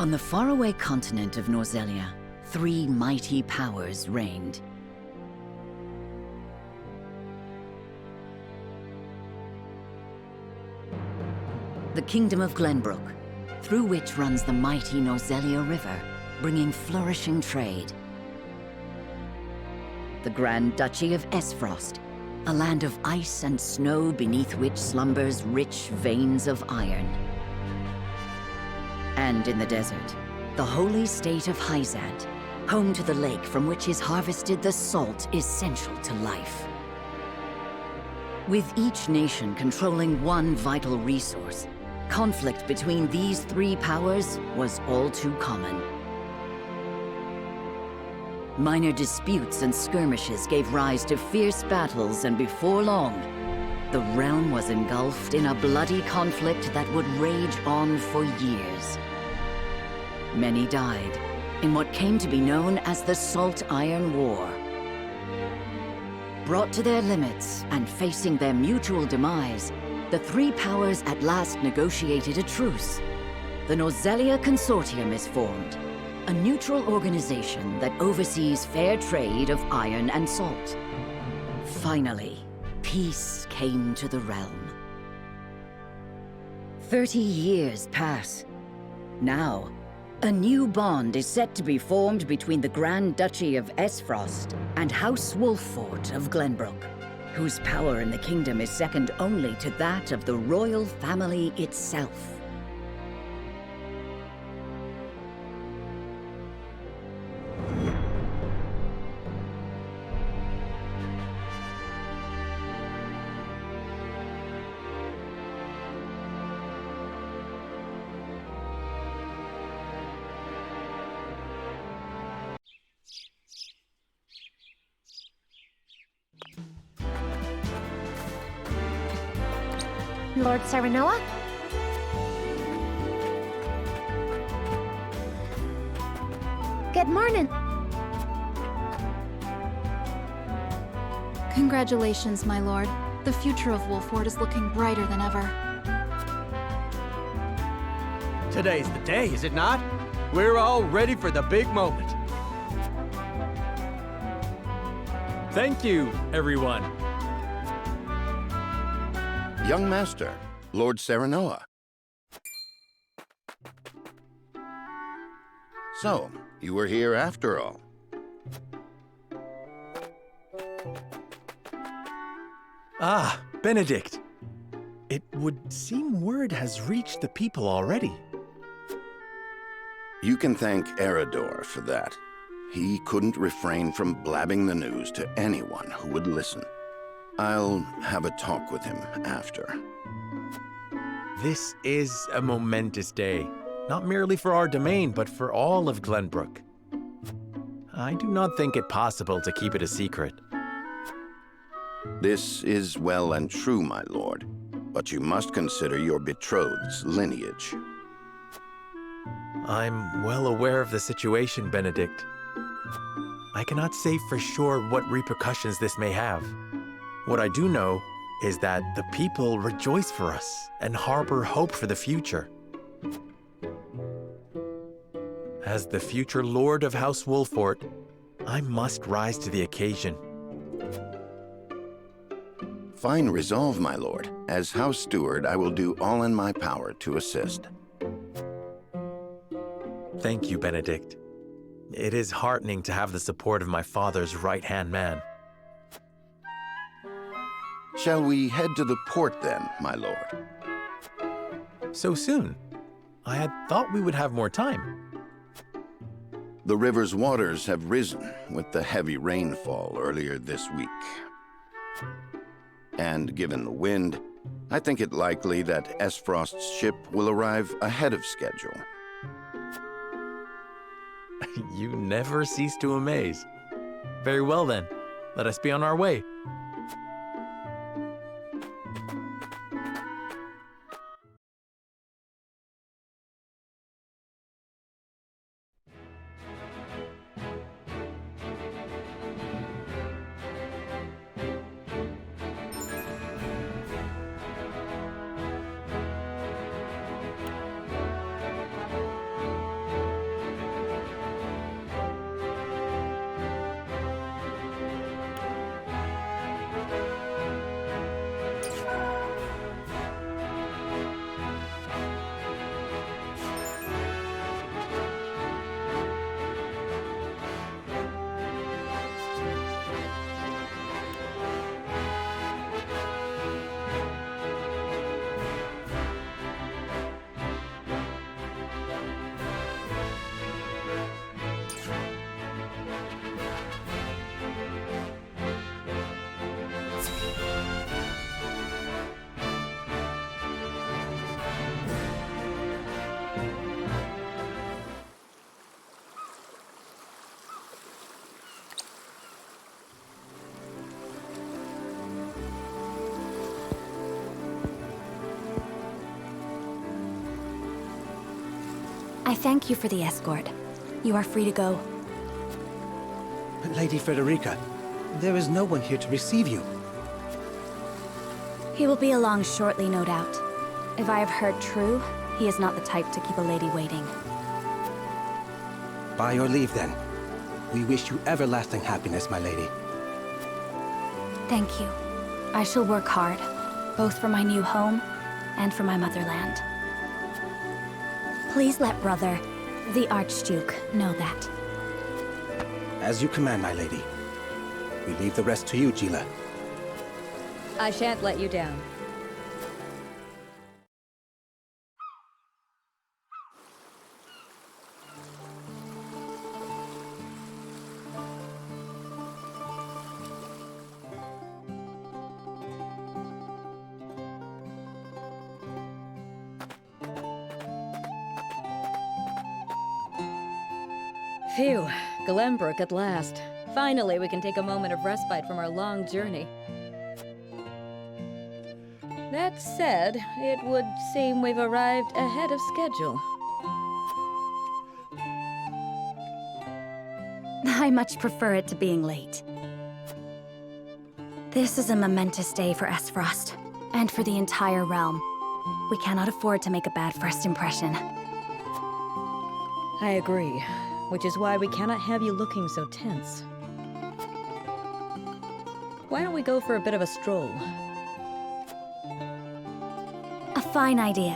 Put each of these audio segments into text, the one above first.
On the faraway continent of Norzelia, 3 mighty powers reigned. The Kingdom of Glenbrook, through which runs the mighty Norzelia River, bringing flourishing trade. The Grand Duchy of Aesfrost, a land of ice and snow beneath which slumbers rich veins of iron. And in the desert, the holy state of Hyzant, home to the lake from which is harvested the salt essential to life. With each nation controlling one vital resource, conflict between these 3 powers was all too common. Minor disputes and skirmishes gave rise to fierce battles, and before long, the realm was engulfed in a bloody conflict that would rage on for years. Many died in what came to be known as the Salt Iron War. Brought to their limits and facing their mutual demise, the 3 powers at last negotiated a truce. The Norzelia Consortium is formed, a neutral organization that oversees fair trade of iron and salt. Finally, peace came to the realm. 30 years pass. Now, a new bond is set to be formed between the Grand Duchy of Aesfrost and House Wolffort of Glenbrook, whose power in the kingdom is second only to that of the royal family itself. Lord Serenoa? Good morning. Congratulations, my lord. The future of Wolffort is looking brighter than ever. Today's the day, is it not? We're all ready for the big moment. Thank you, everyone. Young Master, Lord Serenoa. So, you were here after all. Ah, Benedict. It would seem word has reached the people already. You can thank Erador for that. He couldn't refrain from blabbing the news to anyone who would listen. I'll have a talk with him after. This is a momentous day, not merely for our domain, but for all of Glenbrook. I do not think it possible to keep it a secret. This is well and true, my lord, but you must consider your betrothed's lineage. I'm well aware of the situation, Benedict. I cannot say for sure what repercussions this may have. What I do know is that the people rejoice for us and harbor hope for the future. As the future Lord of House Wolffort, I must rise to the occasion. Fine resolve, my lord. As House Steward, I will do all in my power to assist. Thank you, Benedict. It is heartening to have the support of my father's right-hand man. Shall we head to the port then, my lord? So soon? I had thought we would have more time. The river's waters have risen with the heavy rainfall earlier this week. And given the wind, I think it likely that Aesfrost's ship will arrive ahead of schedule. You never cease to amaze. Very well then, let us be on our way. I thank you for the escort. You are free to go. But Lady Frederica, there is no one here to receive you. He will be along shortly, no doubt. If I have heard true, he is not the type to keep a lady waiting. By your leave, then. We wish you everlasting happiness, my lady. Thank you. I shall work hard, both for my new home and for my motherland. Please let brother, the Archduke, know that. As you command, my lady. We leave the rest to you, Geela. I shan't let you down. Phew, Glenbrook at last. Finally, we can take a moment of respite from our long journey. That said, it would seem we've arrived ahead of schedule. I much prefer it to being late. This is a momentous day for Aesfrost, and for the entire realm. We cannot afford to make a bad first impression. I agree, which is why we cannot have you looking so tense. Why don't we go for a bit of a stroll? A fine idea.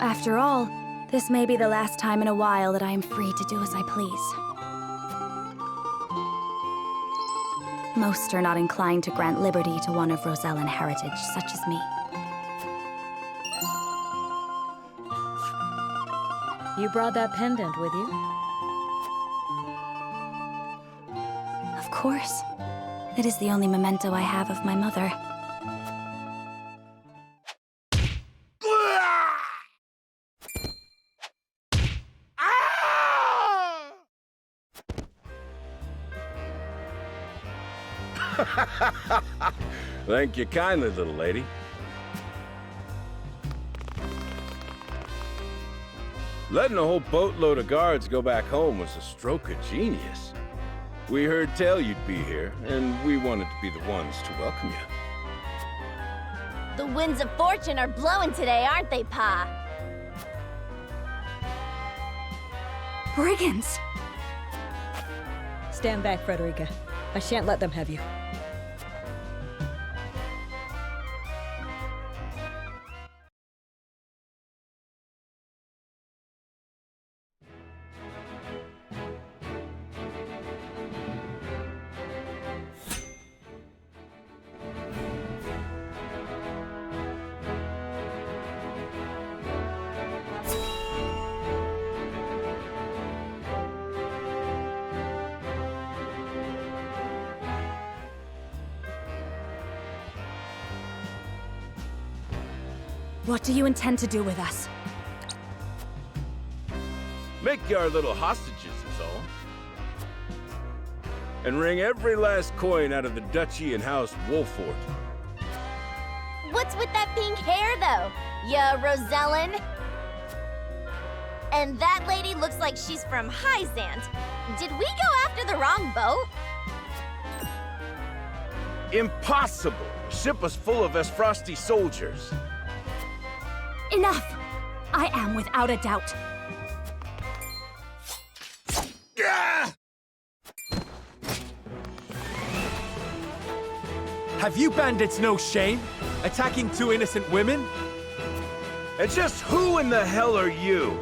After all, this may be the last time in a while that I am free to do as I please. Most are not inclined to grant liberty to one of Rosellan heritage, such as me. You brought that pendant with you? Of course. It is the only memento I have of my mother. Thank you kindly, little lady. Letting a whole boatload of guards go back home was a stroke of genius. We heard tell you'd be here, and we wanted to be the ones to welcome you. The winds of fortune are blowing today, aren't they, Pa? Brigands! Stand back, Frederica. I shan't let them have you. What do you intend to do with us? Make you our little hostages is all. And wring every last coin out of the duchy and house Wolffort. What's with that pink hair, though? Ya Rosellan? And that lady looks like she's from Hyzant. Did we go after the wrong boat? Impossible! The ship was full of Aesfrosti soldiers. Enough! I am without a doubt. Have you bandits no shame? Attacking two innocent women? And just who in the hell are you?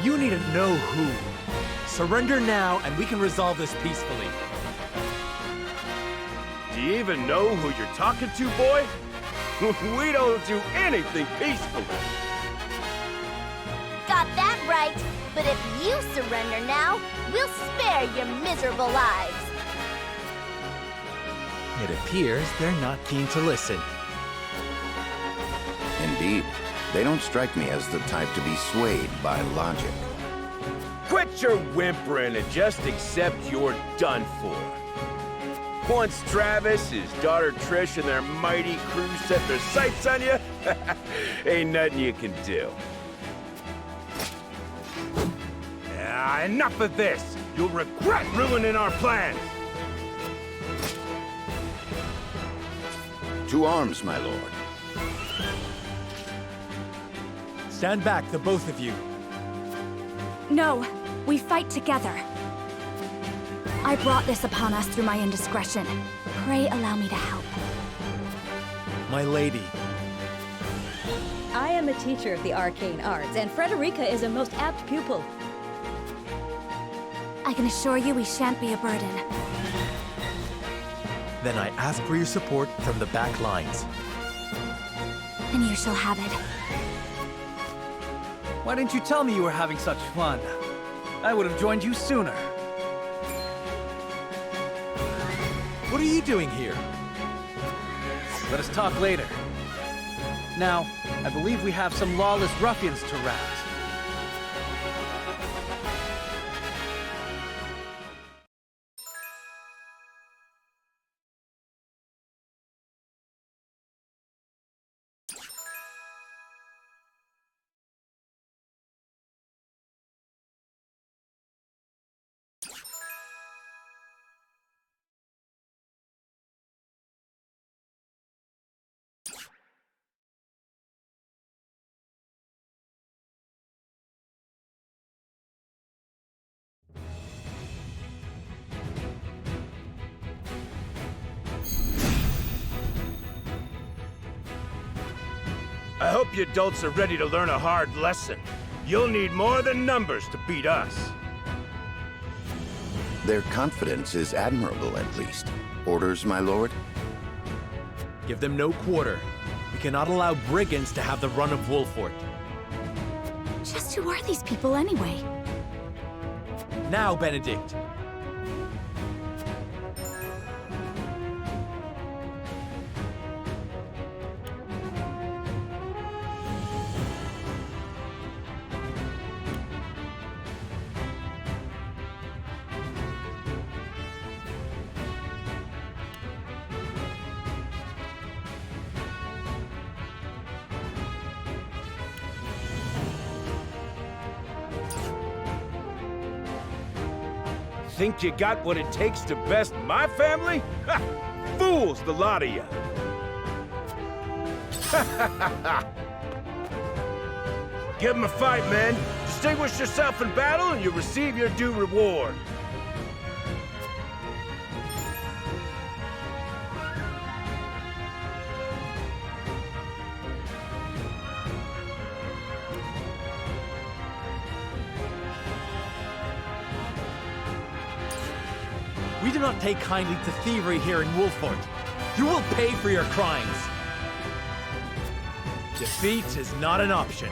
You need to know who. Surrender now, and we can resolve this peacefully. Do you even know who you're talking to, boy? We don't do anything peacefully. Got that? But if you surrender now, we'll spare your miserable lives. It appears they're not keen to listen. Indeed, they don't strike me as the type to be swayed by logic. Quit your whimpering and just accept you're done for. Once Travis, his daughter Trish, and their mighty crew set their sights on you, ain't nothing you can do. Enough of this! You'll regret ruining our plans! To arms, my lord. Stand back, the both of you. No, we fight together. I brought this upon us through my indiscretion. Pray allow me to help. My lady. I am a teacher of the arcane arts, and Frederica is a most apt pupil. I can assure you we shan't be a burden. Then I ask for your support from the back lines. And you shall have it. Why didn't you tell me you were having such fun? I would have joined you sooner. What are you doing here? Let us talk later. Now, I believe we have some lawless ruffians to rout. I hope you adults are ready to learn a hard lesson. You'll need more than numbers to beat us. Their confidence is admirable, at least. Orders, my lord? Give them no quarter. We cannot allow brigands to have the run of Wolffort. Just who are these people anyway? Now, Benedict. Think you got what it takes to best my family? Ha! Fools, the lot of you! Give them a fight, men. Distinguish yourself in battle and you'll receive your due reward. We do not take kindly to thievery here in Wolffort. You will pay for your crimes. Defeat is not an option.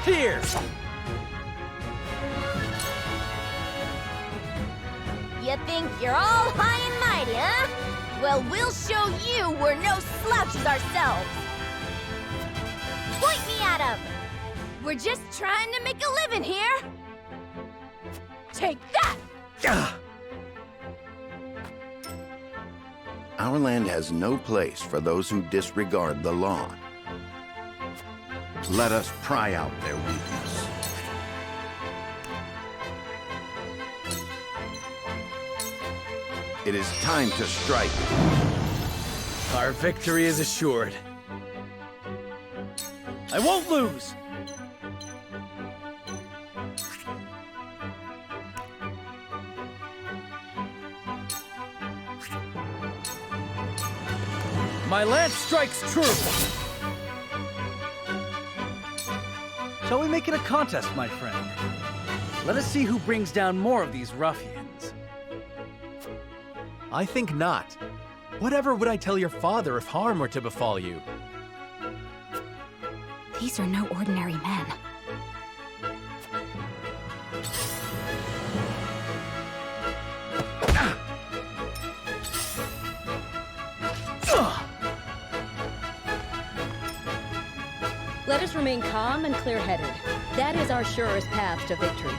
Here! You think you're all high and mighty, huh? Well, we'll show you we're no slouches ourselves. Point me at 'em! We're just trying to make a living here. Take that! Our land has no place for those who disregard the law. Let us pry out their weakness. It is time to strike. Our victory is assured. I won't lose! My lance strikes true! Shall we make it a contest, my friend? Let us see who brings down more of these ruffians. I think not. Whatever would I tell your father if harm were to befall you? These are no ordinary men. Let us remain calm and clear-headed. That is our surest path to victory.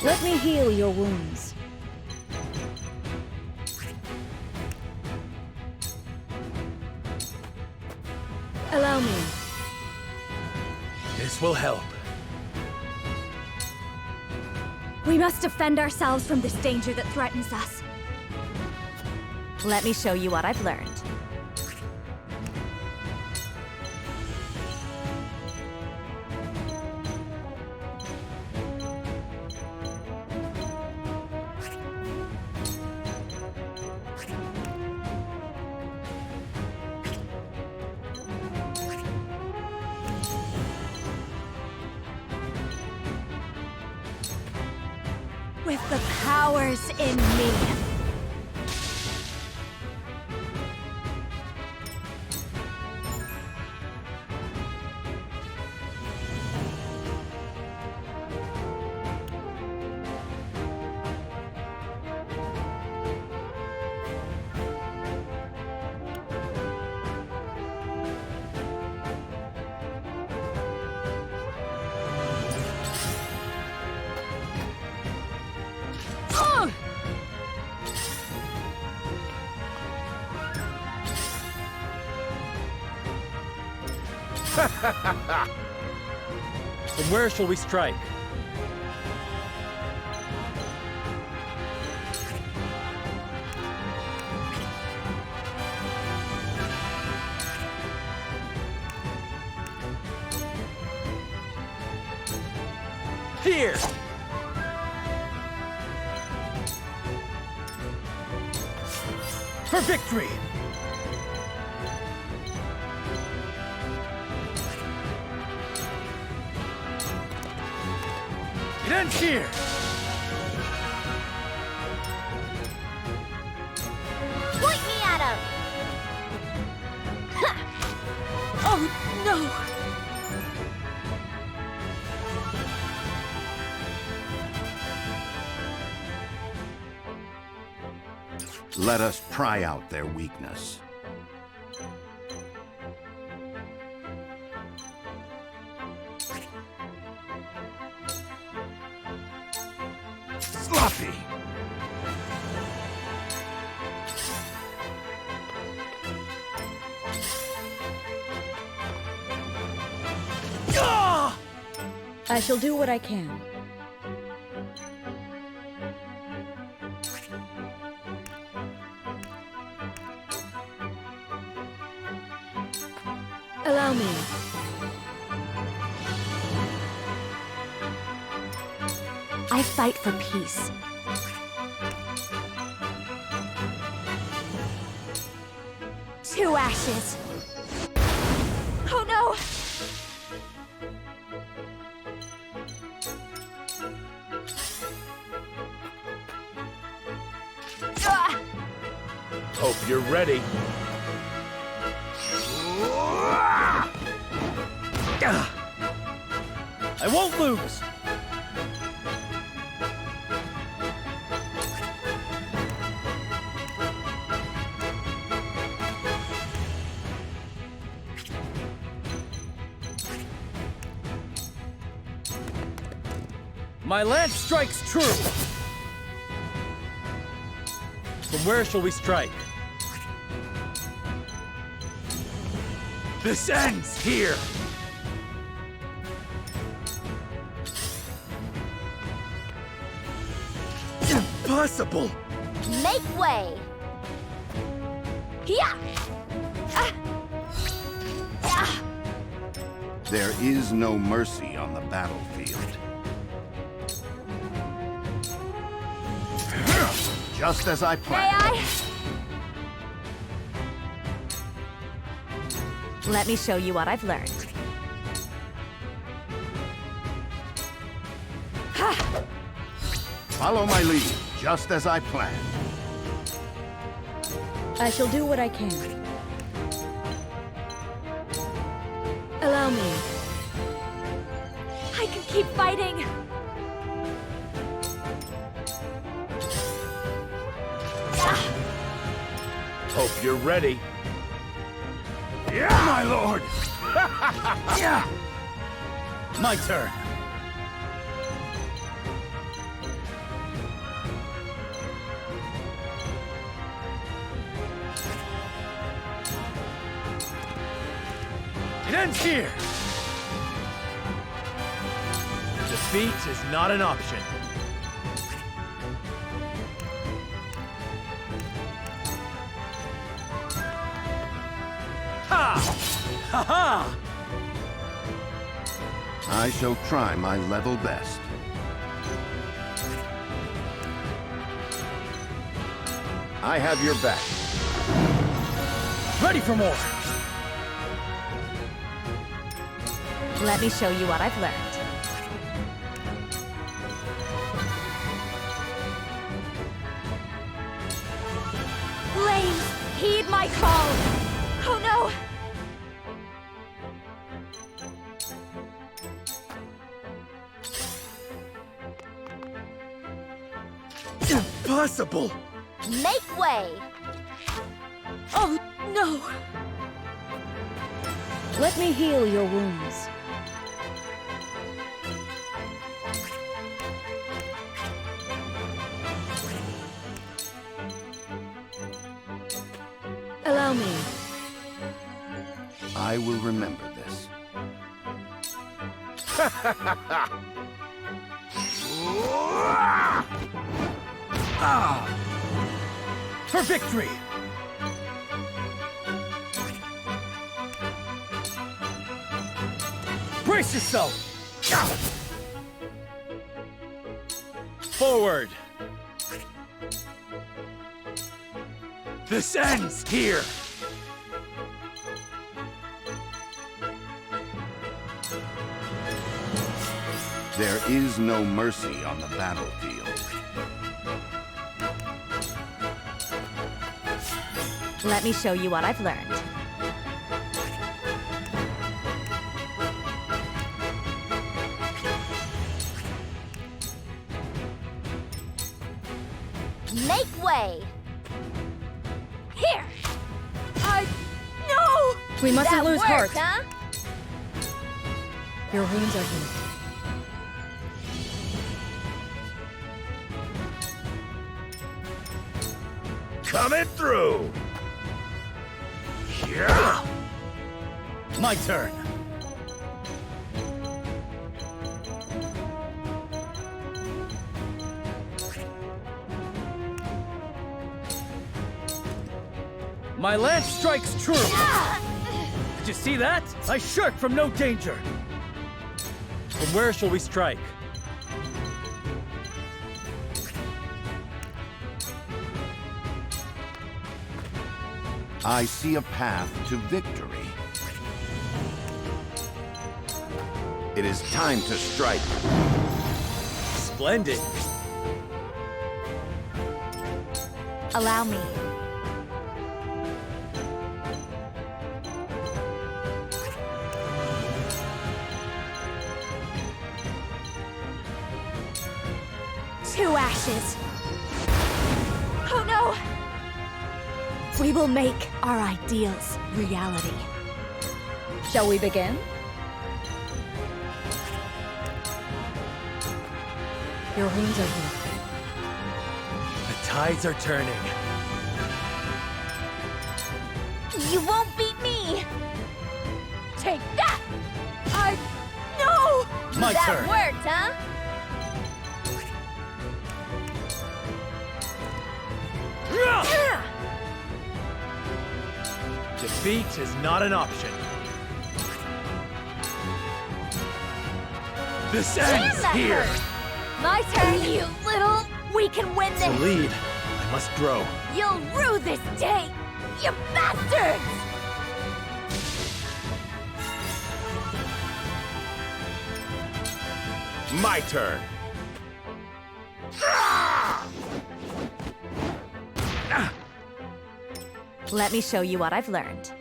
Let me heal your wounds. Allow me. This will help. We must defend ourselves from this danger that threatens us. Let me show you what I've learned. With the powers in me. From where shall we strike? Here! For victory! It ends here! Point me at him! Oh, no! Let us pry out their weakness. Sloppy! I shall do what I can. Allow me. I fight for peace. Two ashes. Oh no! Hope you're ready. I won't lose! My lance strikes true! From where shall we strike? This ends here! Impossible! Make way! Yeah! There is no mercy on the battlefield. Just as I planned. May I? Let me show you what I've learned. Follow my lead, just as I planned. I shall do what I can. Allow me. I can keep fighting! Hope you're ready. Yeah, my lord! Yeah! My turn. It ends here! Defeat is not an option. Ha! Ha-ha! I shall try my level best. I have your back. Ready for more! Let me show you what I've learned. Flames, heed my call! Oh no! Impossible! Make way! Oh no! Let me heal your wounds. Allow me. I will remember this. For victory! Brace yourself! Forward! This ends here! There is no mercy on the battlefield. Let me show you what I've learned. Make way! Here! No! We mustn't That lose worked, heart. huh? Your wounds are healed. Coming through! Yeah! My turn! My lance strikes true! Did you see that? I shirk from no danger! From where shall we strike? I see a path to victory. It is time to strike. Splendid! Allow me. Two ashes. Oh no! We will make our ideals reality. Shall we begin? Your wounds are healed. The tides are turning. You won't beat me! Take that! No! My that turn! worked, huh? Defeat is not an option. This ends that here! hurt. My turn, you little... We can win To this! lead, I must grow. You'll rue this day, you bastards! My turn. Let me show you what I've learned.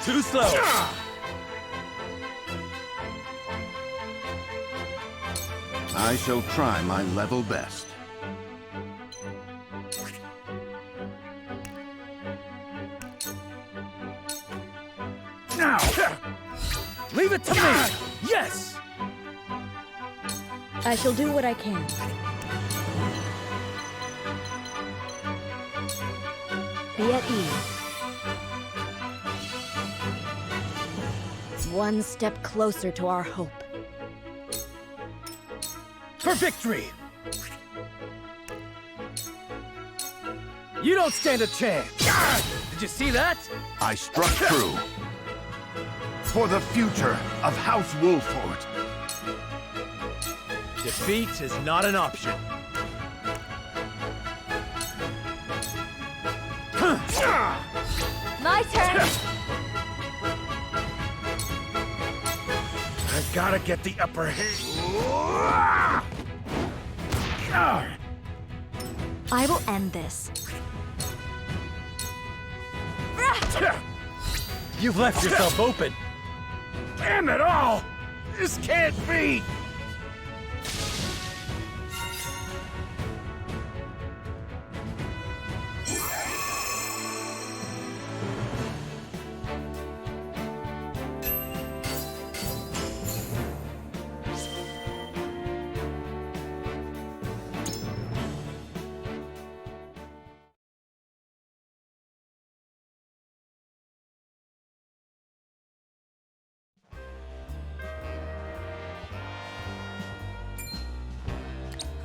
Too slow. I shall try my level best. Now! Leave it to me! Yes! I shall do what I can. Be at ease. One step closer to our hope. For victory! You don't stand a chance! Did you see that? I struck true. For the future of House Wolffort. Defeat is not an option. My turn! I've gotta get the upper hand. I will end this. You've left yourself open. Damn it all! This can't be!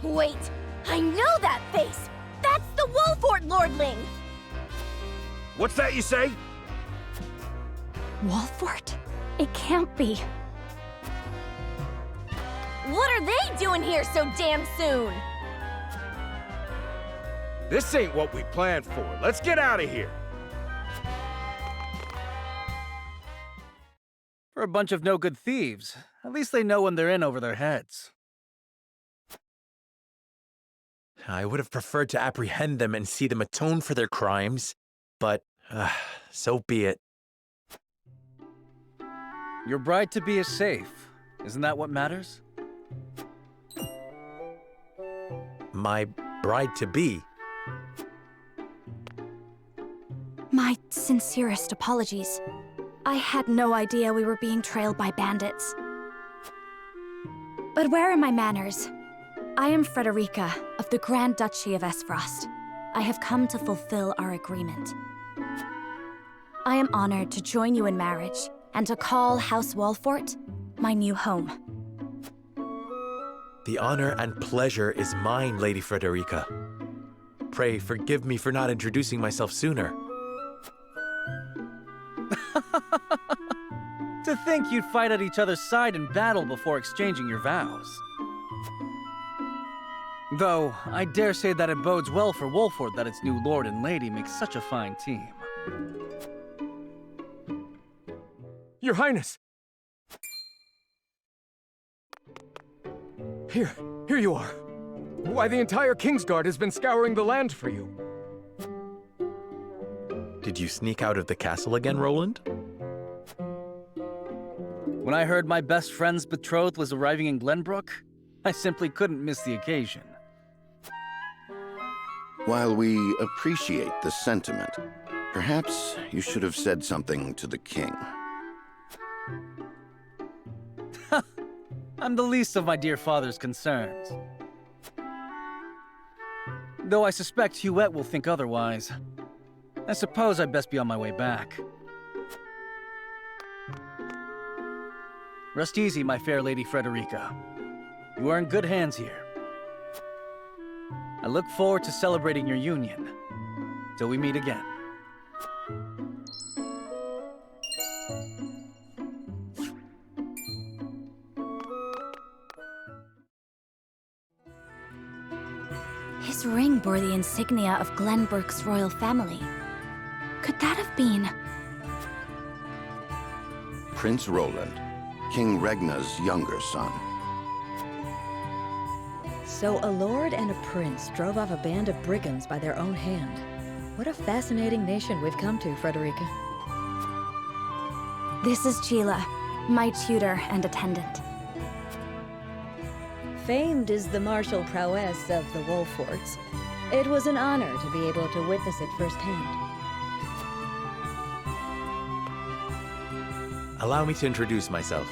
Wait, I know that face! That's the Wolffort lordling! What's that you say? Wolffort? It can't be. What are they doing here so damn soon? This ain't what we planned for. Let's get out of here. For a bunch of no-good thieves. At least they know when they're in over their heads. I would have preferred to apprehend them and see them atone for their crimes, but so be it. Your bride-to-be is safe. Isn't that what matters? My bride-to-be? My sincerest apologies. I had no idea we were being trailed by bandits. But where are my manners? I am Frederica of the Grand Duchy of Aesfrost. I have come to fulfill our agreement. I am honored to join you in marriage and to call House Wolffort my new home. The honor and pleasure is mine, Lady Frederica. Pray forgive me for not introducing myself sooner. To think you'd fight at each other's side in battle before exchanging your vows. Though, I dare say that it bodes well for Wolffort that its new lord and lady make such a fine team. Your Highness! Here you are. Why, the entire Kingsguard has been scouring the land for you. Did you sneak out of the castle again, Roland? When I heard my best friend's betrothed was arriving in Glenbrook, I simply couldn't miss the occasion. While we appreciate the sentiment, perhaps you should have said something to the king. I'm the least of my dear father's concerns. Though I suspect Hughetle will think otherwise. I suppose I'd best be on my way back. Rest easy, my fair Lady Frederica. You are in good hands here. I look forward to celebrating your union. Till we meet again. His ring bore the insignia of Glenbrook's royal family. Could that have been Prince Roland, King Regna's younger son. So a lord and a prince drove off a band of brigands by their own hand. What a fascinating nation we've come to, Frederica. This is Geela, my tutor and attendant. Famed is the martial prowess of the Wolfforts. It was an honor to be able to witness it firsthand. Allow me to introduce myself.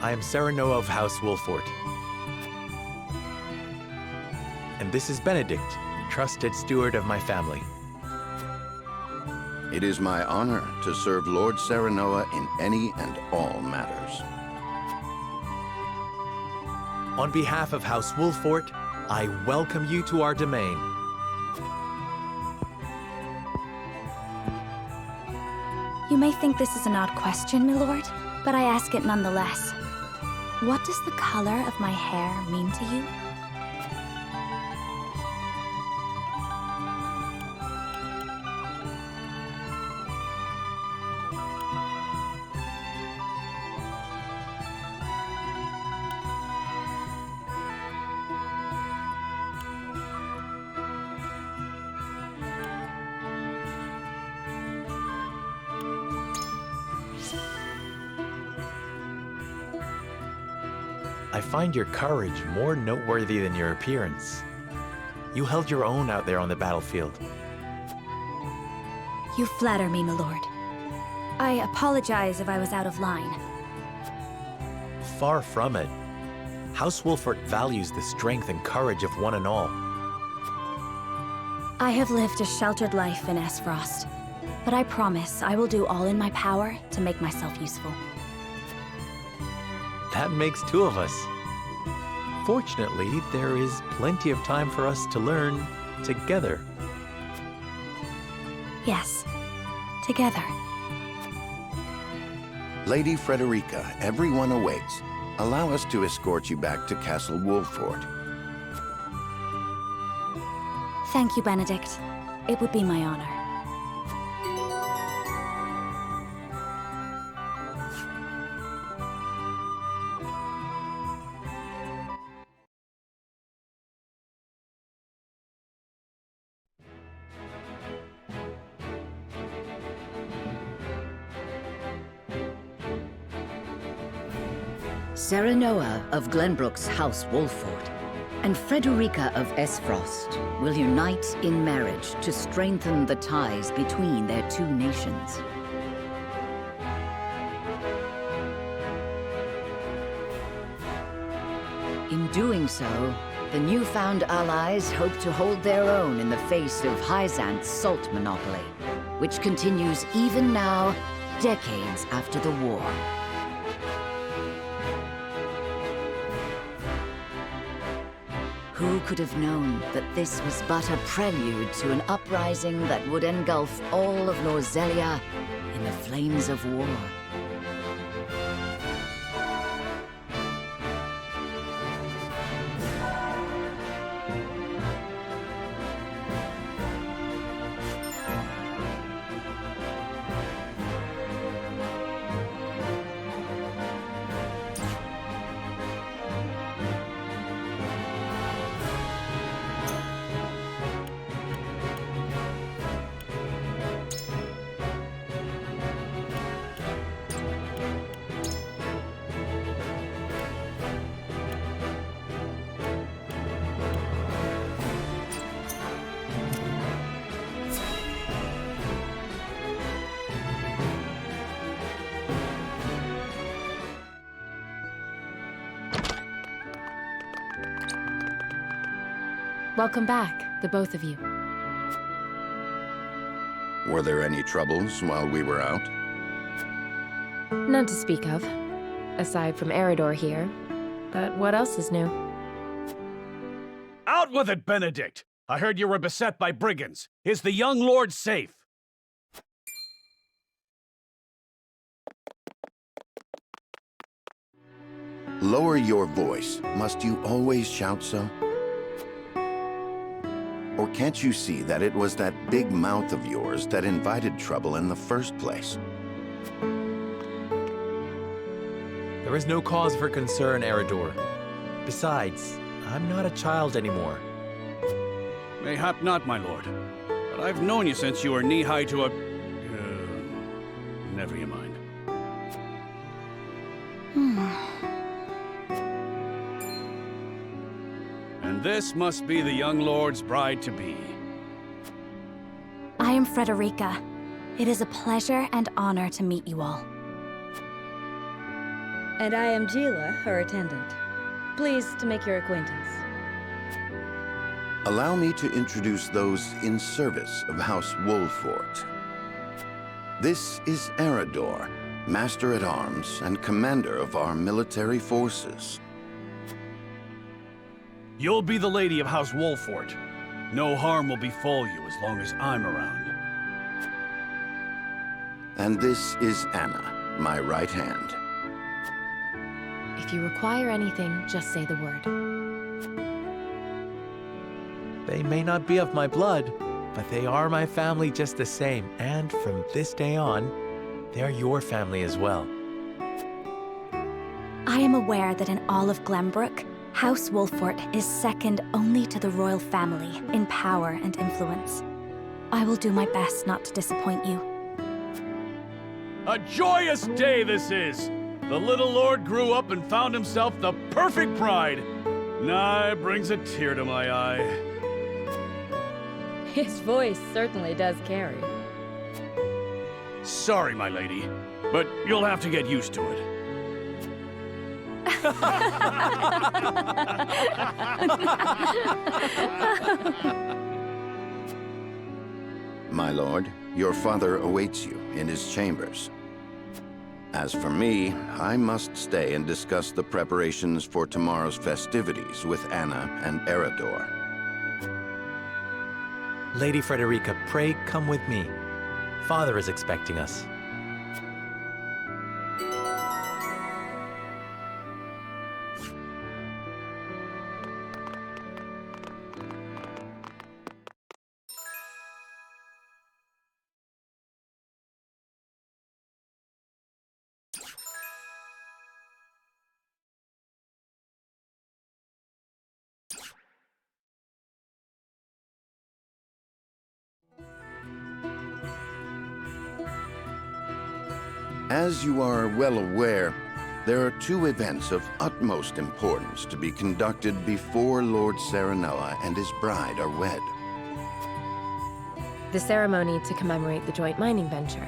I am Serenoa of House Wolffort. And this is Benedict, trusted steward of my family. It is my honor to serve Lord Serenoa in any and all matters. On behalf of House Wolffort, I welcome you to our domain. You may think this is an odd question, my lord, but I ask it nonetheless. What does the color of my hair mean to you? I find your courage more noteworthy than your appearance. You held your own out there on the battlefield. You flatter me, my lord. I apologize if I was out of line. Far from it. House Wolffort values the strength and courage of one and all. I have lived a sheltered life in Aesfrost, but I promise I will do all in my power to make myself useful. That makes two of us. Fortunately, there is plenty of time for us to learn together. Yes, together. Lady Frederica, everyone awaits. Allow us to escort you back to Castle Wolffort. Thank you, Benedict. It would be my honor. Serenoa of Glenbrook's House Wolffort and Frederica of Aesfrost will unite in marriage to strengthen the ties between their two nations. In doing so, the newfound allies hope to hold their own in the face of Hyzant's salt monopoly, which continues even now, decades after the war. Who could have known that this was but a prelude to an uprising that would engulf all of Norzelia in the flames of war? Welcome back, the both of you. Were there any troubles while we were out? None to speak of, aside from Erador here. But what else is new? Out with it, Benedict! I heard you were beset by brigands. Is the young lord safe? Lower your voice. Must you always shout so? Or can't you see that it was that big mouth of yours that invited trouble in the first place? There is no cause for concern, Erador. Besides, I'm not a child anymore. Mayhap not, my lord. But I've known you since you were knee-high to a... never you mind. And this must be the young lord's bride-to-be. I am Frederica. It is a pleasure and honor to meet you all. And I am Geela, her attendant. Pleased to make your acquaintance. Allow me to introduce those in service of House Wolffort. This is Erador, Master-at-Arms and Commander of our military forces. You'll be the lady of House Wolffort. No harm will befall you as long as I'm around. And this is Anna, my right hand. If you require anything, just say the word. They may not be of my blood, but they are my family just the same. And from this day on, they're your family as well. I am aware that in all of Glenbrook, House Wolffort is second only to the royal family in power and influence. I will do my best not to disappoint you. A joyous day this is! The little lord grew up and found himself the perfect bride. Nigh brings a tear to my eye. His voice certainly does carry. Sorry, my lady, but you'll have to get used to it. My lord, your father awaits you in his chambers. As for me, I must stay and discuss the preparations for tomorrow's festivities with Anna and Erador. Lady Frederica, pray come with me. Father is expecting us. As you are well aware, there are two events of utmost importance to be conducted before Lord Serenoa and his bride are wed. The ceremony to commemorate the joint mining venture.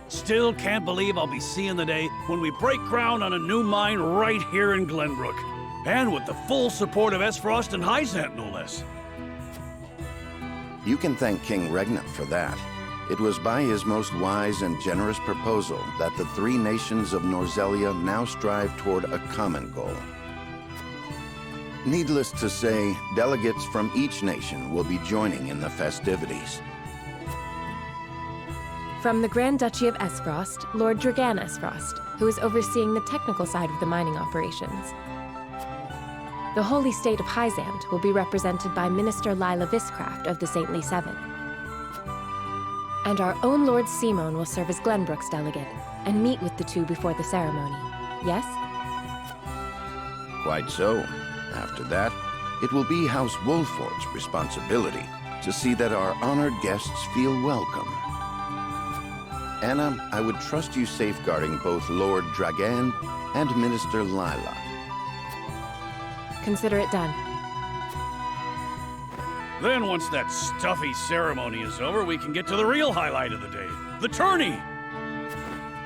Still can't believe I'll be seeing the day when we break ground on a new mine right here in Glenbrook. And with the full support of Aesfrost and Hyzant, no less. You can thank King Regnant for that. It was by his most wise and generous proposal that the three nations of Norzelia now strive toward a common goal. Needless to say, delegates from each nation will be joining in the festivities. From the Grand Duchy of Aesfrost, Lord Dragan Aesfrost, who is overseeing the technical side of the mining operations. The Holy State of Hyzant will be represented by Minister Lila Viscraft of the Saintly Seven. And our own Lord Simon will serve as Glenbrook's delegate and meet with the two before the ceremony. Yes? Quite so. After that, it will be House Wolffort's responsibility to see that our honored guests feel welcome. Anna, I would trust you safeguarding both Lord Dragan and Minister Lila. Consider it done. Then once that stuffy ceremony is over, we can get to the real highlight of the day, the tourney!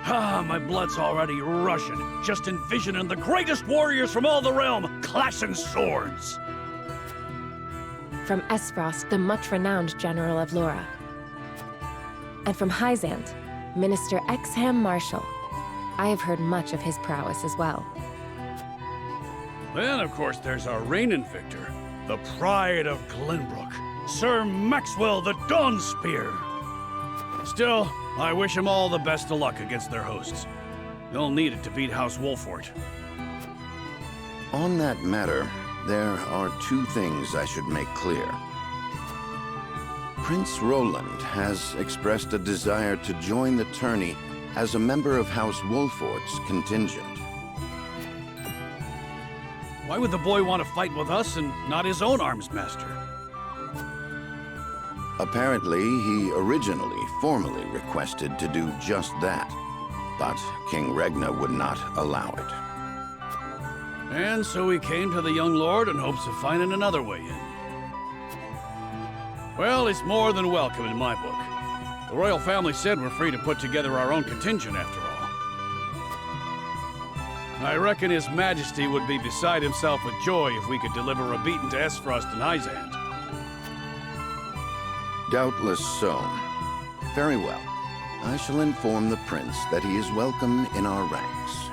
Ah, my blood's already rushing, just envisioning the greatest warriors from all the realm clashing swords! From Aesfrost, the much-renowned General of Laura. And from Hyzant, Minister Exham Marshall. I have heard much of his prowess as well. Then, of course, there's our reigning victor, the pride of Glenbrook, Sir Maxwell the Dawnspear. Still, I wish him all the best of luck against their hosts. They'll need it to beat House Wolffort. On that matter, there are two things I should make clear. Prince Roland has expressed a desire to join the tourney as a member of House Wolffort's contingent. Why would the boy want to fight with us and not his own arms master? Apparently, he originally formally requested to do just that, but King Regna would not allow it. And so he came to the young lord in hopes of finding another way in. Well, it's more than welcome in my book. The royal family said we're free to put together our own contingent after all. I reckon His Majesty would be beside himself with joy if we could deliver a beating to Aesfrost and Hyzant. Doubtless so. Very well. I shall inform the prince that he is welcome in our ranks.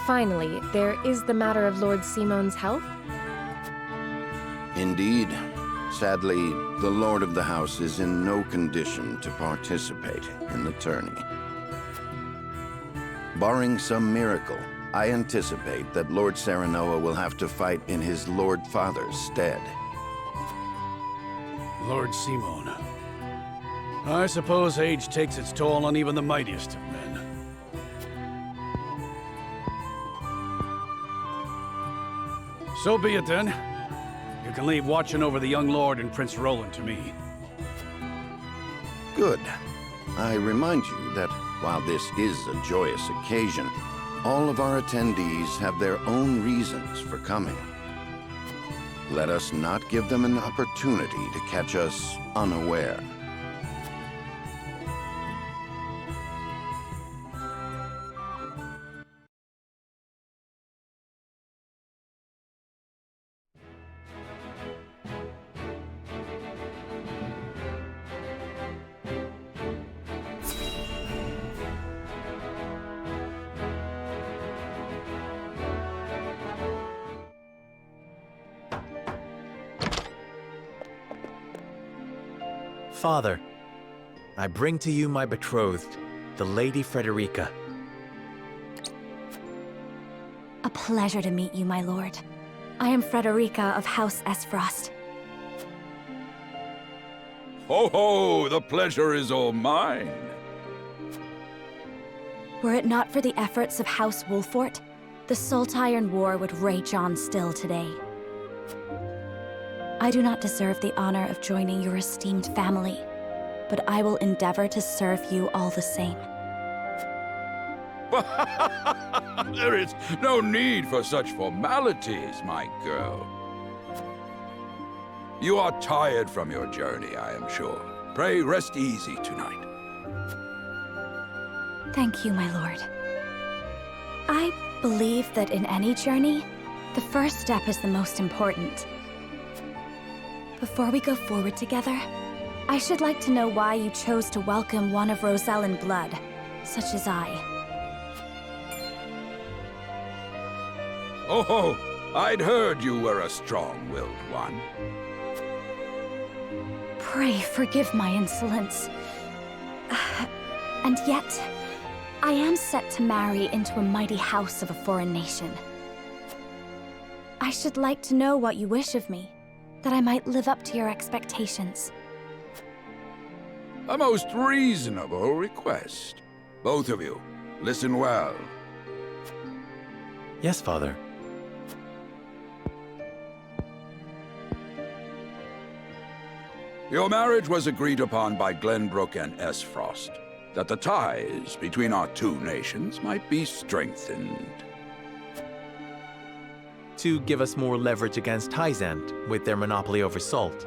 Finally, there is the matter of Lord Simon's health. Indeed. Sadly, the Lord of the House is in no condition to participate in the tourney. Barring some miracle, I anticipate that Lord Serenoa will have to fight in his Lord Father's stead. Lord Simon. I suppose age takes its toll on even the mightiest of men. So be it then. You can leave watching over the young lord and Prince Roland to me. Good. I remind you that while this is a joyous occasion, all of our attendees have their own reasons for coming. Let us not give them an opportunity to catch us unaware. Father, I bring to you my betrothed, the Lady Frederica. A pleasure to meet you, my lord. I am Frederica of House Aesfrost. Ho ho! The pleasure is all mine. Were it not for the efforts of House Wolffort, the Saltiron War would rage on still today. I do not deserve the honor of joining your esteemed family, but I will endeavor to serve you all the same. There is no need for such formalities, my girl. You are tired from your journey, I am sure. Pray rest easy tonight. Thank you, my lord. I believe that in any journey, the first step is the most important. Before we go forward together, I should like to know why you chose to welcome one of Rosellan blood, such as I. Oh, I'd heard you were a strong-willed one. Pray forgive my insolence. And yet, I am set to marry into a mighty house of a foreign nation. I should like to know what you wish of me, that I might live up to your expectations. A most reasonable request. Both of you, listen well. Yes, Father. Your marriage was agreed upon by Glenbrook and Aesfrost, that the ties between our two nations might be strengthened. To give us more leverage against Hyzant with their monopoly over salt.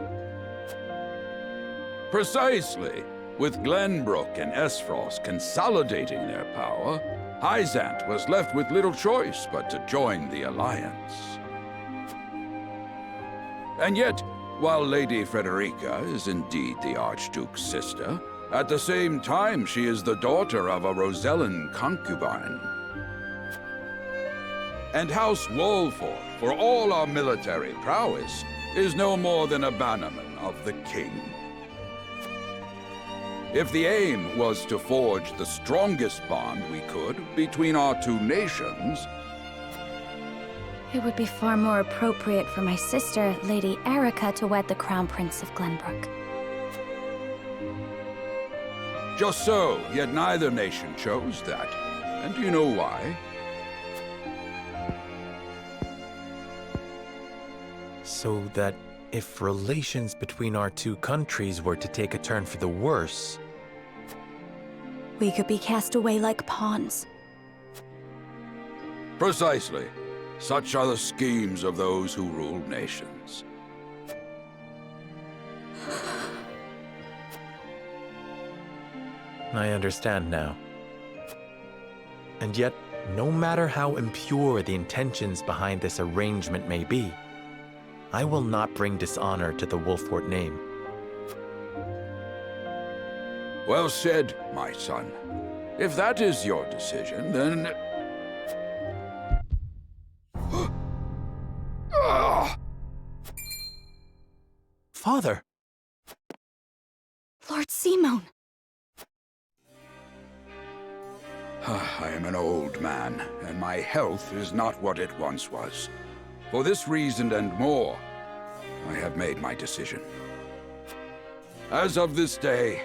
Precisely. With Glenbrook and Aesfrost consolidating their power, Hyzant was left with little choice but to join the alliance. And yet, while Lady Frederica is indeed the Archduke's sister, at the same time she is the daughter of a Rosellan concubine. And House Wolffort, for all our military prowess, is no more than a bannerman of the king. If the aim was to forge the strongest bond we could between our two nations, it would be far more appropriate for my sister, Lady Erica, to wed the Crown Prince of Glenbrook. Just so, yet neither nation chose that. And do you know why? So that if relations between our two countries were to take a turn for the worse... We could be cast away like pawns. Precisely. Such are the schemes of those who rule nations. I understand now. And yet, no matter how impure the intentions behind this arrangement may be, I will not bring dishonor to the Wolffort name. Well said, my son. If that is your decision, then... Father! Lord Simone! I am an old man, and my health is not what it once was. For this reason and more, I have made my decision. As of this day,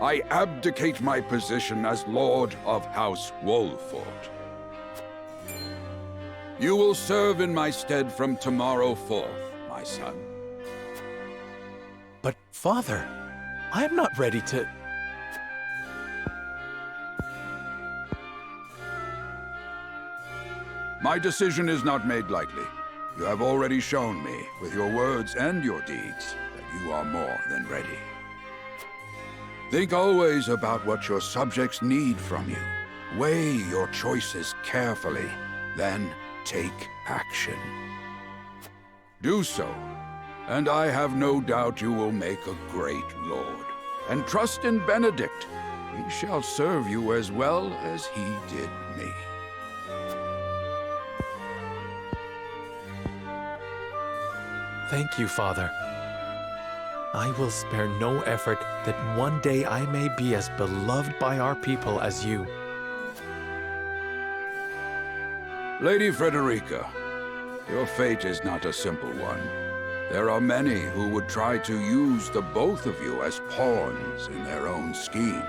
I abdicate my position as Lord of House Wolffort. You will serve in my stead from tomorrow forth, my son. But, Father, I am not ready to... My decision is not made lightly. You have already shown me, with your words and your deeds, that you are more than ready. Think always about what your subjects need from you. Weigh your choices carefully, then take action. Do so, and I have no doubt you will make a great lord. And trust in Benedict. He shall serve you as well as he did me. Thank you, Father. I will spare no effort that one day I may be as beloved by our people as you. Lady Frederica, your fate is not a simple one. There are many who would try to use the both of you as pawns in their own schemes.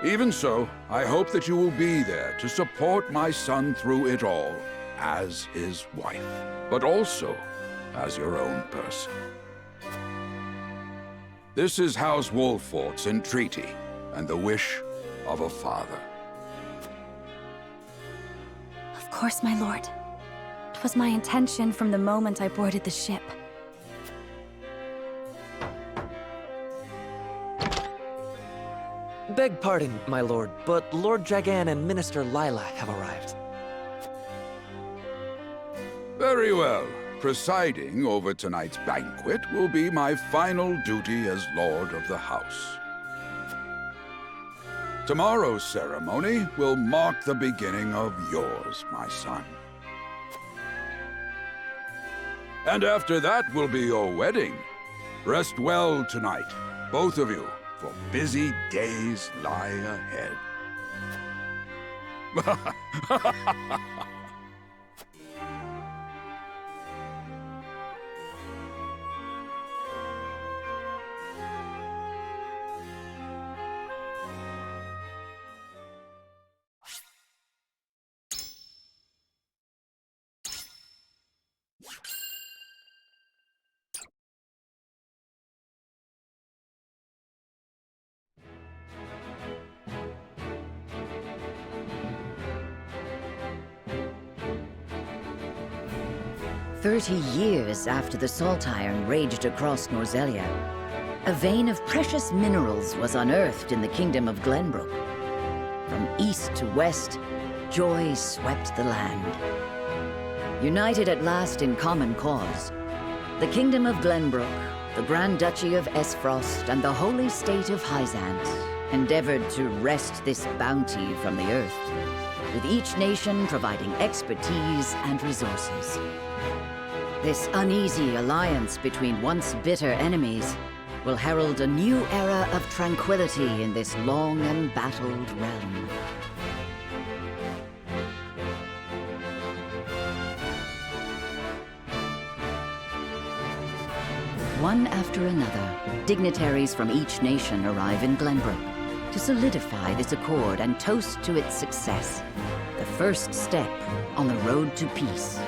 Even so, I hope that you will be there to support my son through it all, as his wife, but also as your own person. This is House Wolffort's entreaty, and the wish of a father. Of course, my lord. It was my intention from the moment I boarded the ship. Beg pardon, my lord, but Lord Dragan and Minister Lila have arrived. Very well. Presiding over tonight's banquet will be my final duty as Lord of the House. Tomorrow's ceremony will mark the beginning of yours, my son. And after that will be your wedding. Rest well tonight, both of you, for busy days lie ahead. Years after the Salt Iron raged across Norzelia, a vein of precious minerals was unearthed in the kingdom of Glenbrook. From east to west, joy swept the land. United at last in common cause, the kingdom of Glenbrook, the Grand Duchy of Aesfrost, and the holy state of Hyzant endeavored to wrest this bounty from the earth, with each nation providing expertise and resources. This uneasy alliance between once bitter enemies will herald a new era of tranquility in this long embattled realm. One after another, dignitaries from each nation arrive in Glenbrook to solidify this accord and toast to its success. The first step on the road to peace.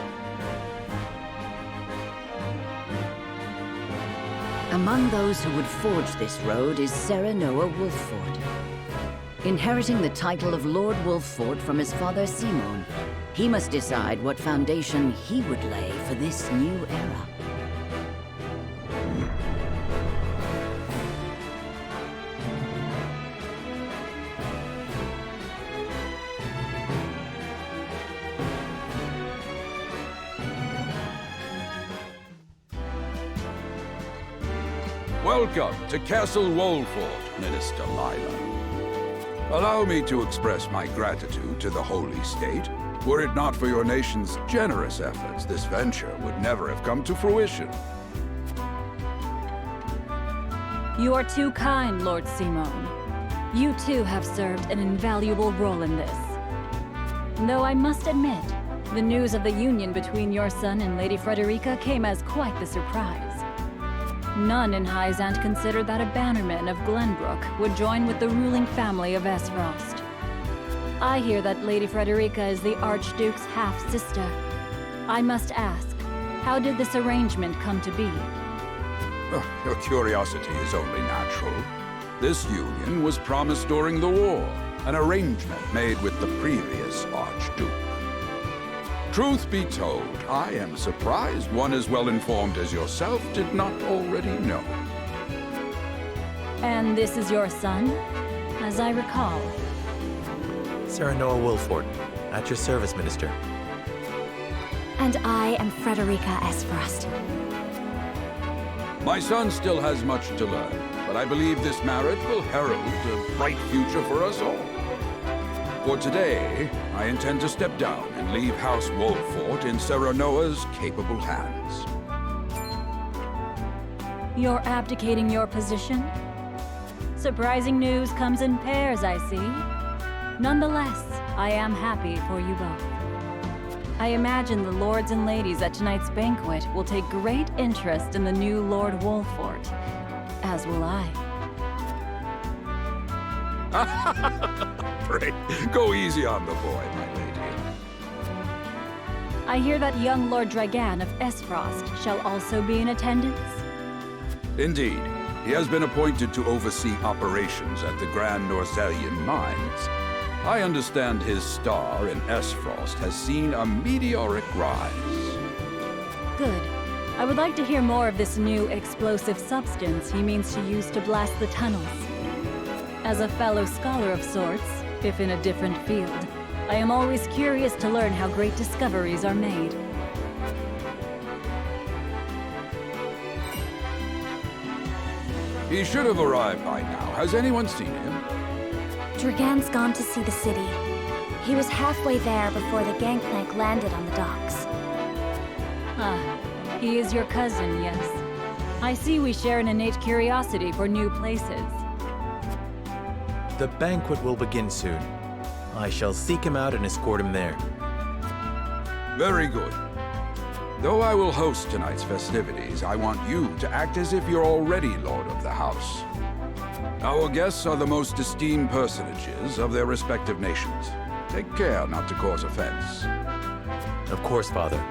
Among those who would forge this road is Serenoa Wolffort. Inheriting the title of Lord Wolffort from his father Simon, he must decide what foundation he would lay for this new era. Welcome to Castle Wolffort, Minister Lila. Allow me to express my gratitude to the Holy State. Were it not for your nation's generous efforts, this venture would never have come to fruition. You are too kind, Lord Simon. You too have served an invaluable role in this. Though I must admit, the news of the union between your son and Lady Frederica came as quite the surprise. None in Hyzant considered that a bannerman of Glenbrook would join with the ruling family of Aesfrost. I hear that Lady Frederica is the Archduke's half-sister. I must ask, how did this arrangement come to be? Your curiosity is only natural. This union was promised during the war, an arrangement made with the previous Archduke. Truth be told, I am surprised one as well-informed as yourself did not already know. And this is your son, as I recall. Serenoa Wolffort, at your service, Minister. And I am Frederica Aesfrost. My son still has much to learn, but I believe this marriage will herald a bright future for us all. For today, I intend to step down and leave House Wolffort in Serenoa's capable hands. You're abdicating your position? Surprising news comes in pairs, I see. Nonetheless, I am happy for you both. I imagine the lords and ladies at tonight's banquet will take great interest in the new Lord Wolffort, as will I. Pray, go easy on the boy, my lady. I hear that young Lord Dragan of Aesfrost shall also be in attendance? Indeed. He has been appointed to oversee operations at the Grand Norzelian mines. I understand his star in Aesfrost has seen a meteoric rise. Good. I would like to hear more of this new explosive substance he means to use to blast the tunnels. As a fellow scholar of sorts, if in a different field, I am always curious to learn how great discoveries are made. He should have arrived by now. Has anyone seen him? Dragan's gone to see the city. He was halfway there before the gangplank landed on the docks. Ah, he is your cousin, yes. I see we share an innate curiosity for new places. The banquet will begin soon. I shall seek him out and escort him there. Very good. Though I will host tonight's festivities, I want you to act as if you're already Lord of the House. Our guests are the most esteemed personages of their respective nations. Take care not to cause offense. Of course, Father.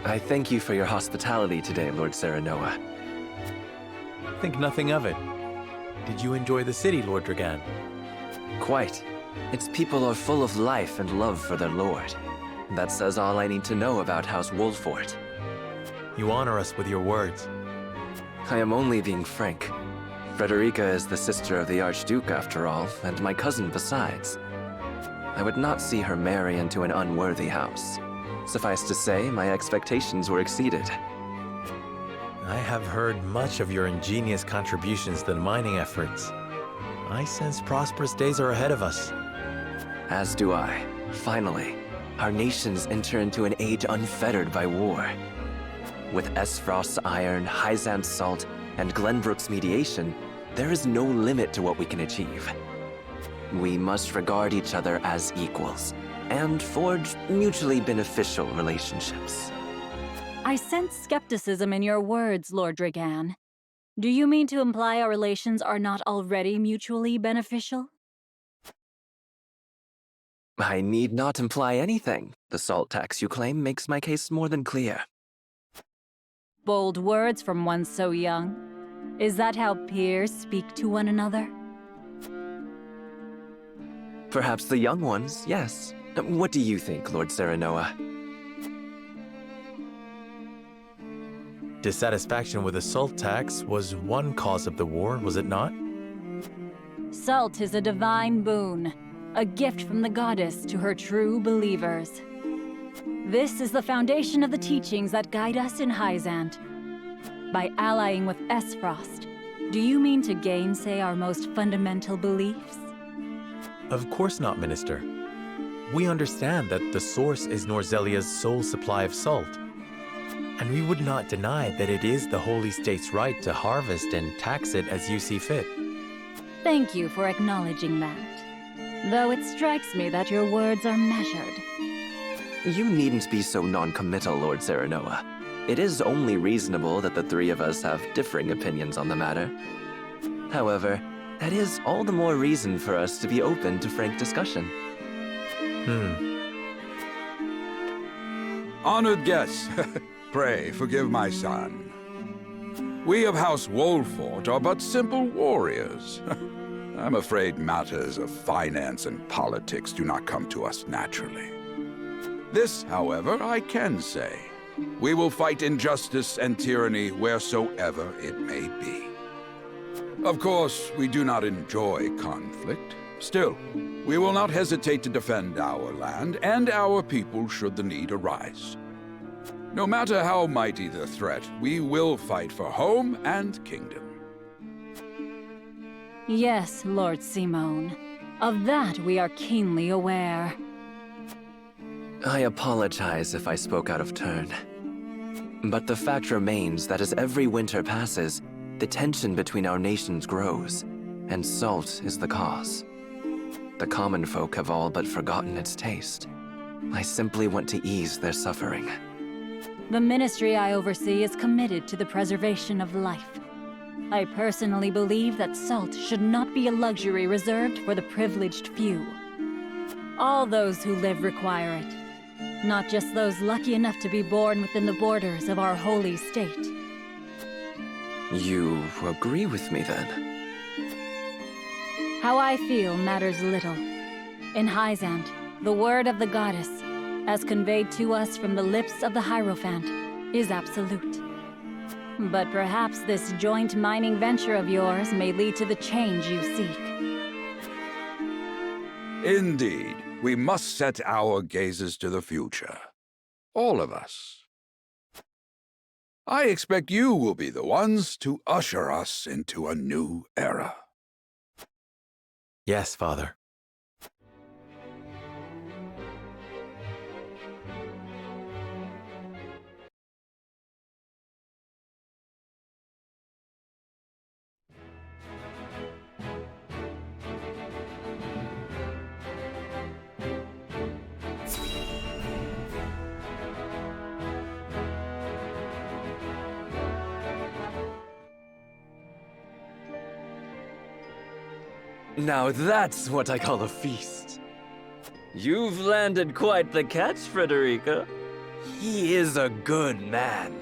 I thank you for your hospitality today, Lord Serenoa. Think nothing of it. Did you enjoy the city, Lord Dragan? Quite. Its people are full of life and love for their lord. That says all I need to know about House Wolffort. You honor us with your words. I am only being frank. Frederica is the sister of the Archduke, after all, and my cousin besides. I would not see her marry into an unworthy house. Suffice to say, my expectations were exceeded. I have heard much of your ingenious contributions to the mining efforts. I sense prosperous days are ahead of us. As do I. Finally, our nations enter into an age unfettered by war. With Aesfrost's iron, Hyzant's salt, and Glenbrook's mediation, there is no limit to what we can achieve. We must regard each other as equals, and forge mutually beneficial relationships. I sense skepticism in your words, Lord Dragan. Do you mean to imply our relations are not already mutually beneficial? I need not imply anything. The salt tax you claim makes my case more than clear. Bold words from one so young. Is that how peers speak to one another? Perhaps the young ones, yes. What do you think, Lord Serenoa? Dissatisfaction with the salt tax was one cause of the war, was it not? Salt is a divine boon, a gift from the goddess to her true believers. This is the foundation of the teachings that guide us in Hyzant. By allying with Aesfrost, do you mean to gainsay our most fundamental beliefs? Of course not, Minister. We understand that the source is Norzelia's sole supply of salt. And we would not deny that it is the Holy State's right to harvest and tax it as you see fit. Thank you for acknowledging that. Though it strikes me that your words are measured. You needn't be so non-committal, Lord Serenoa. It is only reasonable that the three of us have differing opinions on the matter. However, that is all the more reason for us to be open to frank discussion. Honored guests, pray forgive my son. We of House Wolffort are but simple warriors. I'm afraid matters of finance and politics do not come to us naturally. This, however, I can say. We will fight injustice and tyranny wheresoever it may be. Of course, we do not enjoy conflict. Still, we will not hesitate to defend our land and our people should the need arise. No matter how mighty the threat, we will fight for home and kingdom. Yes, Lord Simone. Of that we are keenly aware. I apologize if I spoke out of turn. But the fact remains that as every winter passes, the tension between our nations grows, and salt is the cause. The common folk have all but forgotten its taste. I simply want to ease their suffering. The ministry I oversee is committed to the preservation of life. I personally believe that salt should not be a luxury reserved for the privileged few. All those who live require it, not just those lucky enough to be born within the borders of our holy state. You agree with me, then? How I feel matters little. In Hyzant, the word of the goddess, as conveyed to us from the lips of the Hierophant, is absolute. But perhaps this joint mining venture of yours may lead to the change you seek. Indeed, we must set our gazes to the future. All of us. I expect you will be the ones to usher us into a new era. Yes, Father. Now that's what I call a feast. You've landed quite the catch, Frederica. He is a good man.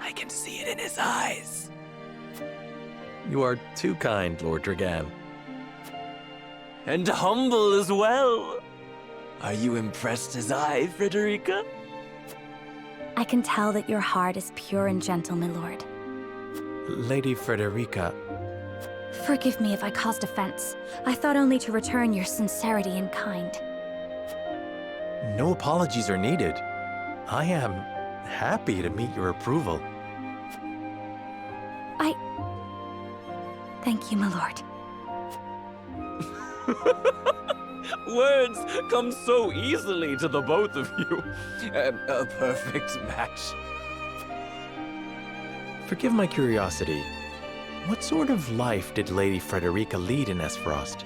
I can see it in his eyes. You are too kind, Lord Dragan. And humble as well. Are you impressed as I, Frederica? I can tell that your heart is pure and gentle, my lord. Lady Frederica... Forgive me if I caused offense. I thought only to return your sincerity and kind. No apologies are needed. I am happy to meet your approval. Thank you, my lord. Words come so easily to the both of you. A perfect match. Forgive my curiosity. What sort of life did Lady Frederica lead in Aesfrost?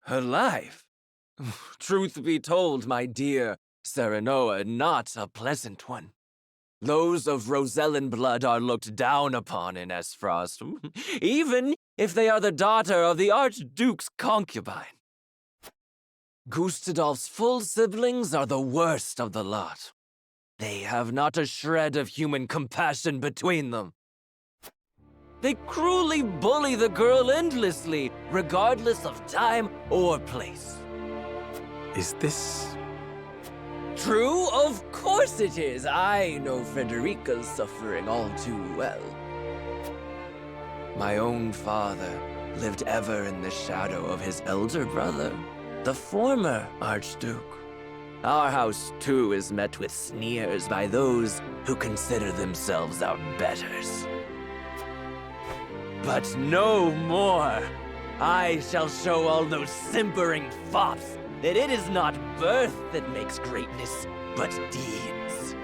Her life? Truth be told, my dear Serenoa, not a pleasant one. Those of Rosellan blood are looked down upon in Aesfrost, even if they are the daughter of the Archduke's concubine. Gustadolf's full siblings are the worst of the lot. They have not a shred of human compassion between them. They cruelly bully the girl endlessly, regardless of time or place. Is this... True? Of course it is. I know Frederica's suffering all too well. My own father lived ever in the shadow of his elder brother, the former Archduke. Our house, too, is met with sneers by those who consider themselves our betters. But no more! I shall show all those simpering fops that it is not birth that makes greatness, but deeds.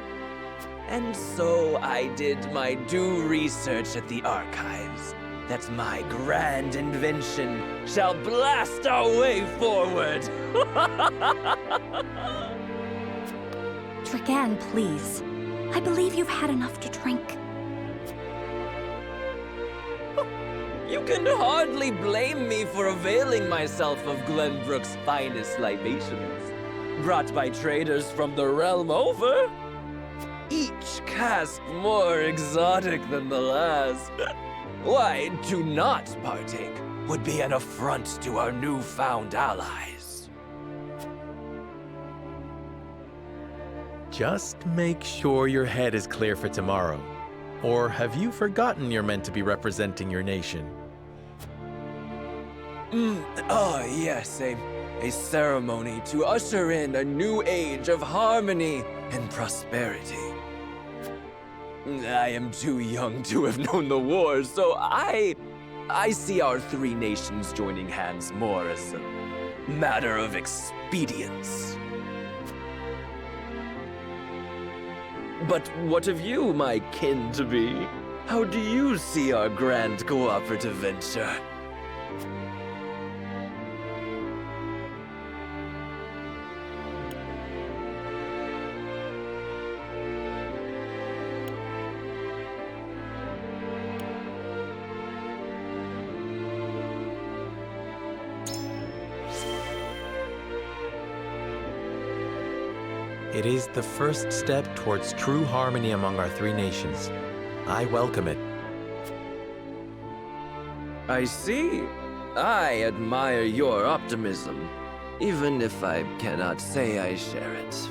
And so I did my due research at the archives, that my grand invention shall blast our way forward. Dragan, please. I believe you've had enough to drink. You can hardly blame me for availing myself of Glenbrook's finest libations, brought by traders from the realm over. Each cask more exotic than the last. Why, to not partake would be an affront to our newfound allies. Just make sure your head is clear for tomorrow. Or have you forgotten you're meant to be representing your nation? Yes, a ceremony to usher in a new age of harmony and prosperity. I am too young to have known the war, so I see our three nations joining hands more as a matter of expedience. But what of you, my kin-to-be? How do you see our grand cooperative venture? It is the first step towards true harmony among our three nations. I welcome it. I see. I admire your optimism, even if I cannot say I share it.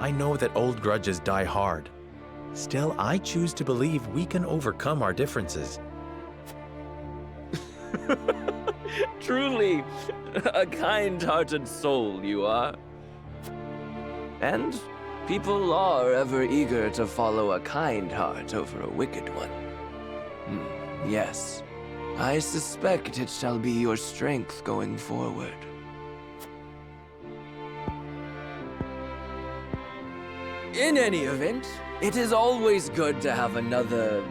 I know that old grudges die hard. Still, I choose to believe we can overcome our differences. Truly, a kind-hearted soul you are. And people are ever eager to follow a kind heart over a wicked one. Yes, I suspect it shall be your strength going forward. In any event, it is always good to have another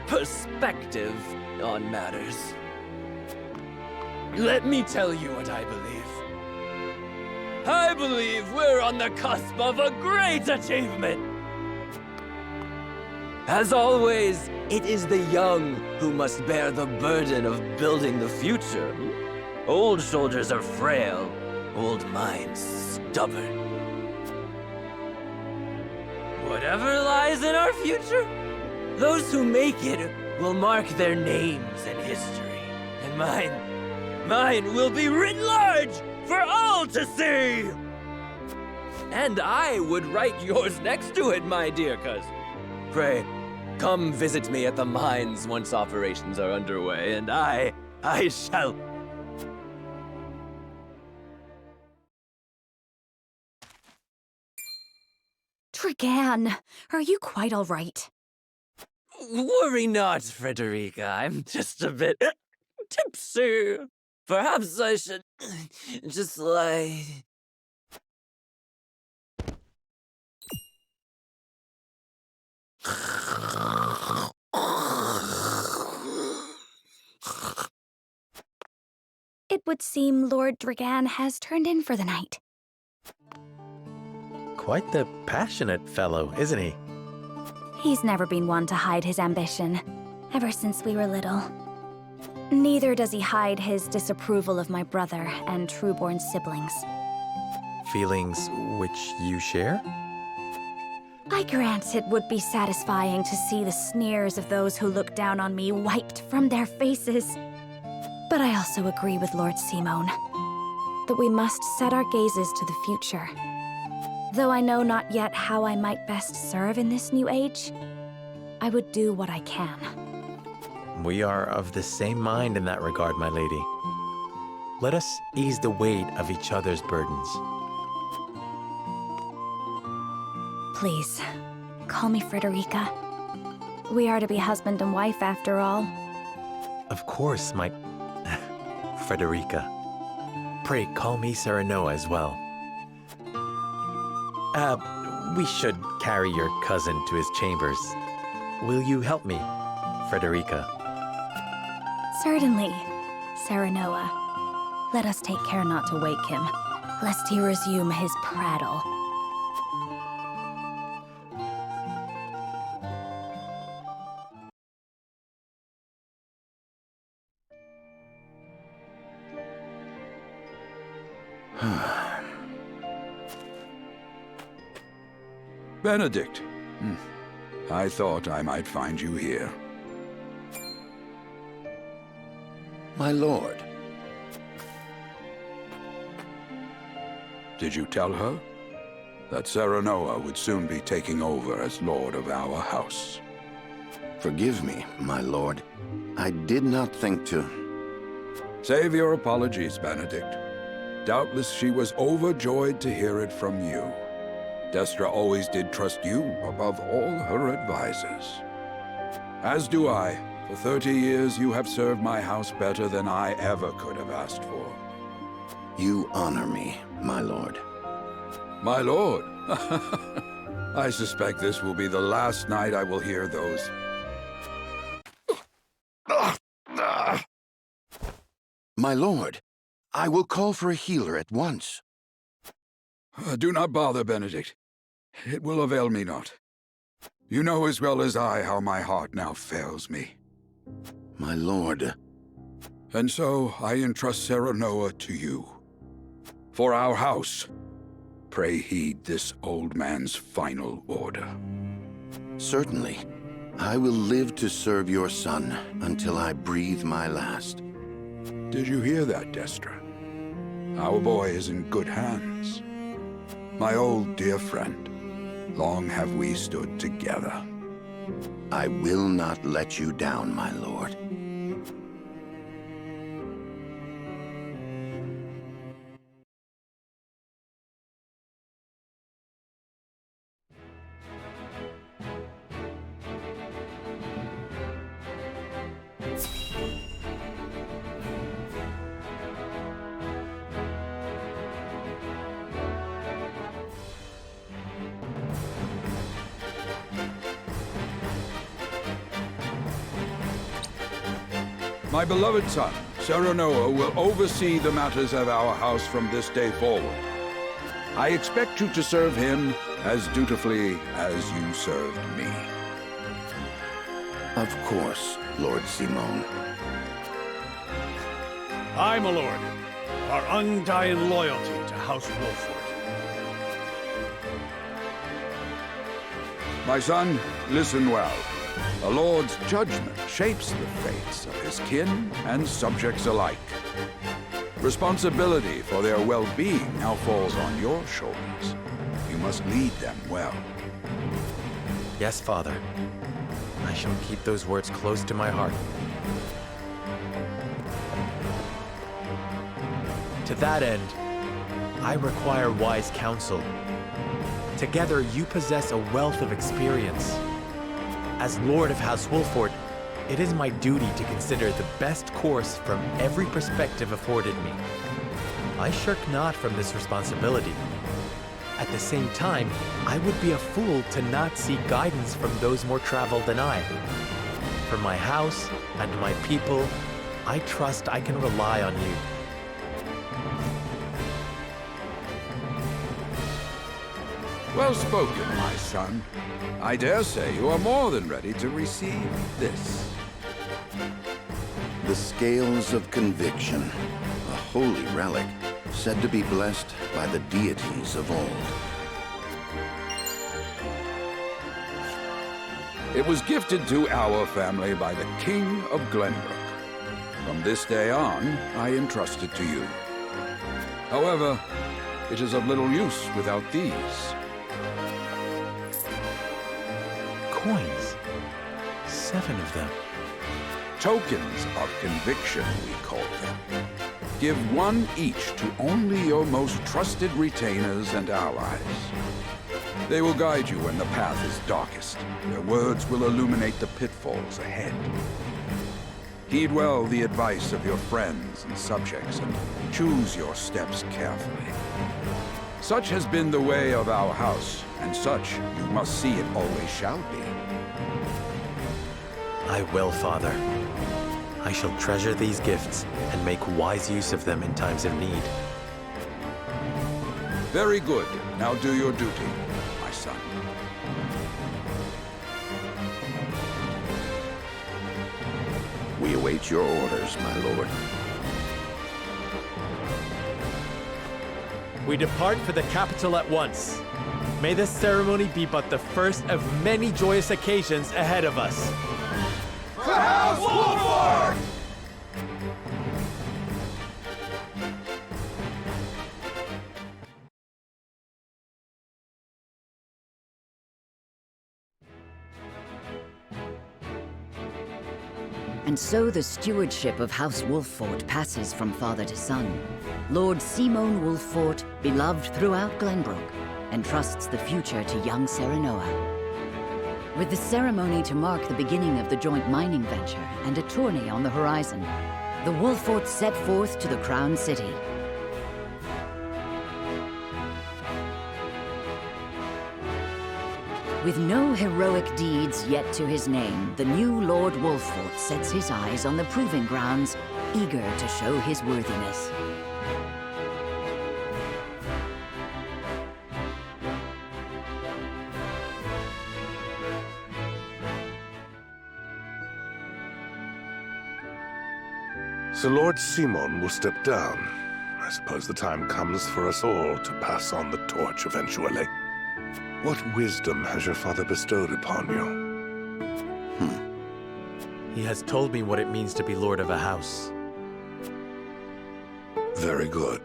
perspective on matters. Let me tell you what I believe. I believe we're on the cusp of a great achievement! As always, it is the young who must bear the burden of building the future. Old soldiers are frail, Old minds stubborn. Whatever lies in our future, those who make it will mark their names in history. And mine will be written large for all to see! And I would write yours next to it, my dear cousin. Pray, come visit me at the mines once operations are underway, and I shall... Dragan, are you quite all right? Worry not, Frederica. I'm just a bit tipsy. Perhaps I should just lie... It would seem Lord Dragan has turned in for the night. Quite the passionate fellow, isn't he? He's never been one to hide his ambition, ever since we were little. Neither does he hide his disapproval of my brother and trueborn siblings. Feelings which you share? I grant it would be satisfying to see the sneers of those who look down on me wiped from their faces. But I also agree with Lord Simone that we must set our gazes to the future. Though I know not yet how I might best serve in this new age, I would do what I can. We are of the same mind in that regard, my lady. Let us ease the weight of each other's burdens. Please, call me Frederica. We are to be husband and wife after all. Of course, my... Frederica. Pray call me Serenoa as well. We should carry your cousin to his chambers. Will you help me, Frederica? Certainly, Serenoa. Let us take care not to wake him, lest he resume his prattle. Benedict. I thought I might find you here. My lord. Did you tell her that Serenoa would soon be taking over as lord of our house? Forgive me, my lord. I did not think to... Save your apologies, Benedict. Doubtless she was overjoyed to hear it from you. Destra always did trust you above all her advisors. As do I. For 30 years you have served my house better than I ever could have asked for. You honor me, my lord. My lord? I suspect this will be the last night I will hear those... My lord, I will call for a healer at once. Do not bother, Benedict. It will avail me not. You know as well as I how my heart now fails me. My lord. And so I entrust Serenoa to you. For our house, pray heed this old man's final order. Certainly. I will live to serve your son until I breathe my last. Did you hear that, Destra? Our boy is in good hands. My old dear friend, long have we stood together. I will not let you down, my lord. My beloved son, Serenoa, will oversee the matters of our house from this day forward. I expect you to serve him as dutifully as you served me. Of course, Lord Simone. Aye, my lord. our undying loyalty to House Wolffort. My son, listen well. A lord's judgment shapes the fates of his kin and subjects alike. Responsibility for their well-being now falls on your shoulders. You must lead them well. Yes, Father. I shall keep those words close to my heart. To that end, I require wise counsel. Together, you possess a wealth of experience. As Lord of House Wolffort, it is my duty to consider the best course from every perspective afforded me. I shirk not from this responsibility. At the same time, I would be a fool to not seek guidance from those more traveled than I. For my house and my people, I trust I can rely on you. Well spoken, my son. I dare say you are more than ready to receive this. The Scales of Conviction, a holy relic, said to be blessed by the deities of old. It was gifted to our family by the King of Glenbrook. From this day on, I entrust it to you. However, it is of little use without these. Coins. 7 of them. Tokens of conviction, we call them. Give one each to only your most trusted retainers and allies. They will guide you when the path is darkest. Their words will illuminate the pitfalls ahead. Heed well the advice of your friends and subjects, and choose your steps carefully. Such has been the way of our house, and such you must see it always shall be. I will, Father. I shall treasure these gifts and make wise use of them in times of need. Very good. Now do your duty, my son. We await your orders, my lord. We depart for the capital at once. May this ceremony be but the first of many joyous occasions ahead of us. For House Wolffort! And so the stewardship of House Wolffort passes from father to son. Lord Simon Wolffort, beloved throughout Glenbrook, entrusts the future to young Serenoa. With the ceremony to mark the beginning of the joint mining venture and a tourney on the horizon, the Wolfforts set forth to the Crown City. With no heroic deeds yet to his name, the new Lord Wolffort sets his eyes on the proving grounds, eager to show his worthiness. So Lord Simon will step down. I suppose the time comes for us all to pass on the torch eventually. What wisdom has your father bestowed upon you? He has told me what it means to be lord of a house. Very good.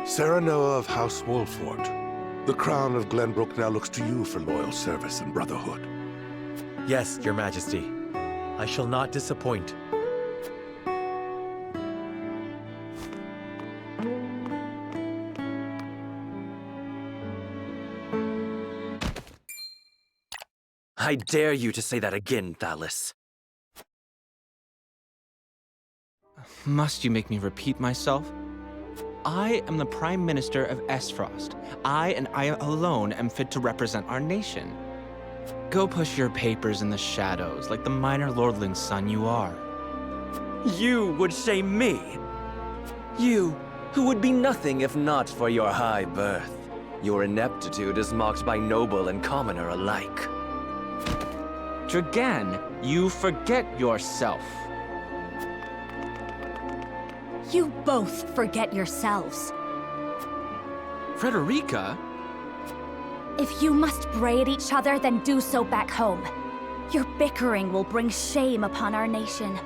Serenoa of House Wolffort, the crown of Glenbrook now looks to you for loyal service and brotherhood. Yes, Your Majesty. I shall not disappoint. I dare you to say that again, Thalis. Must you make me repeat myself? I am the Prime Minister of Aesfrost. I and I alone am fit to represent our nation. Go push your papers in the shadows like the minor lordling's son you are. You would shame me? You, who would be nothing if not for your high birth. Your ineptitude is mocked by noble and commoner alike. Dragan, you forget yourself. You both forget yourselves. Frederica? If you must bray at each other, then do so back home. Your bickering will bring shame upon our nation.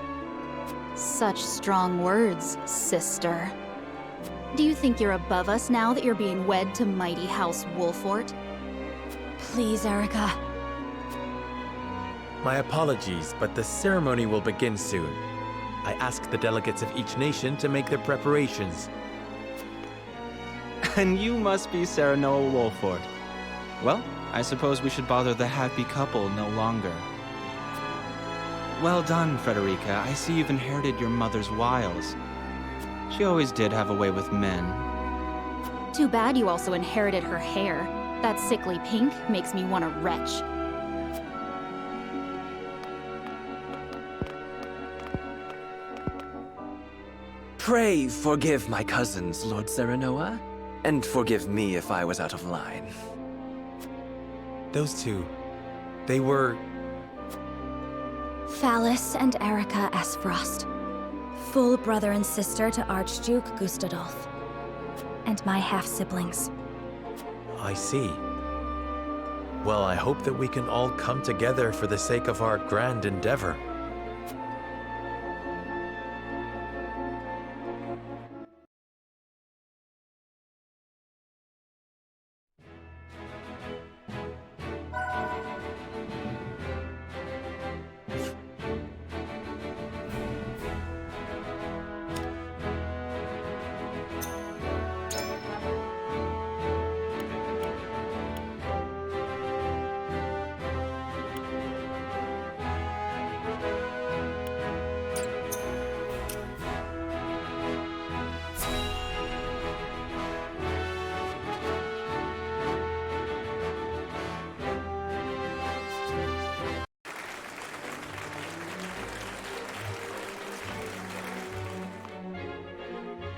Such strong words, sister. Do you think you're above us now that you're being wed to mighty House Wolffort? Please, Erica. My apologies, but the ceremony will begin soon. I ask the delegates of each nation to make their preparations. And you must be Serenoa Wolffort. Well, I suppose we should bother the happy couple no longer. Well done, Frederica. I see you've inherited your mother's wiles. She always did have a way with men. Too bad you also inherited her hair. That sickly pink makes me want to retch. Pray forgive my cousins, Lord Serenoa, and forgive me if I was out of line. Those two, they were... Phallus and Erica Aesfrost. Full brother and sister to Archduke Gustadolf. And my half-siblings. I see. Well, I hope that we can all come together for the sake of our grand endeavor.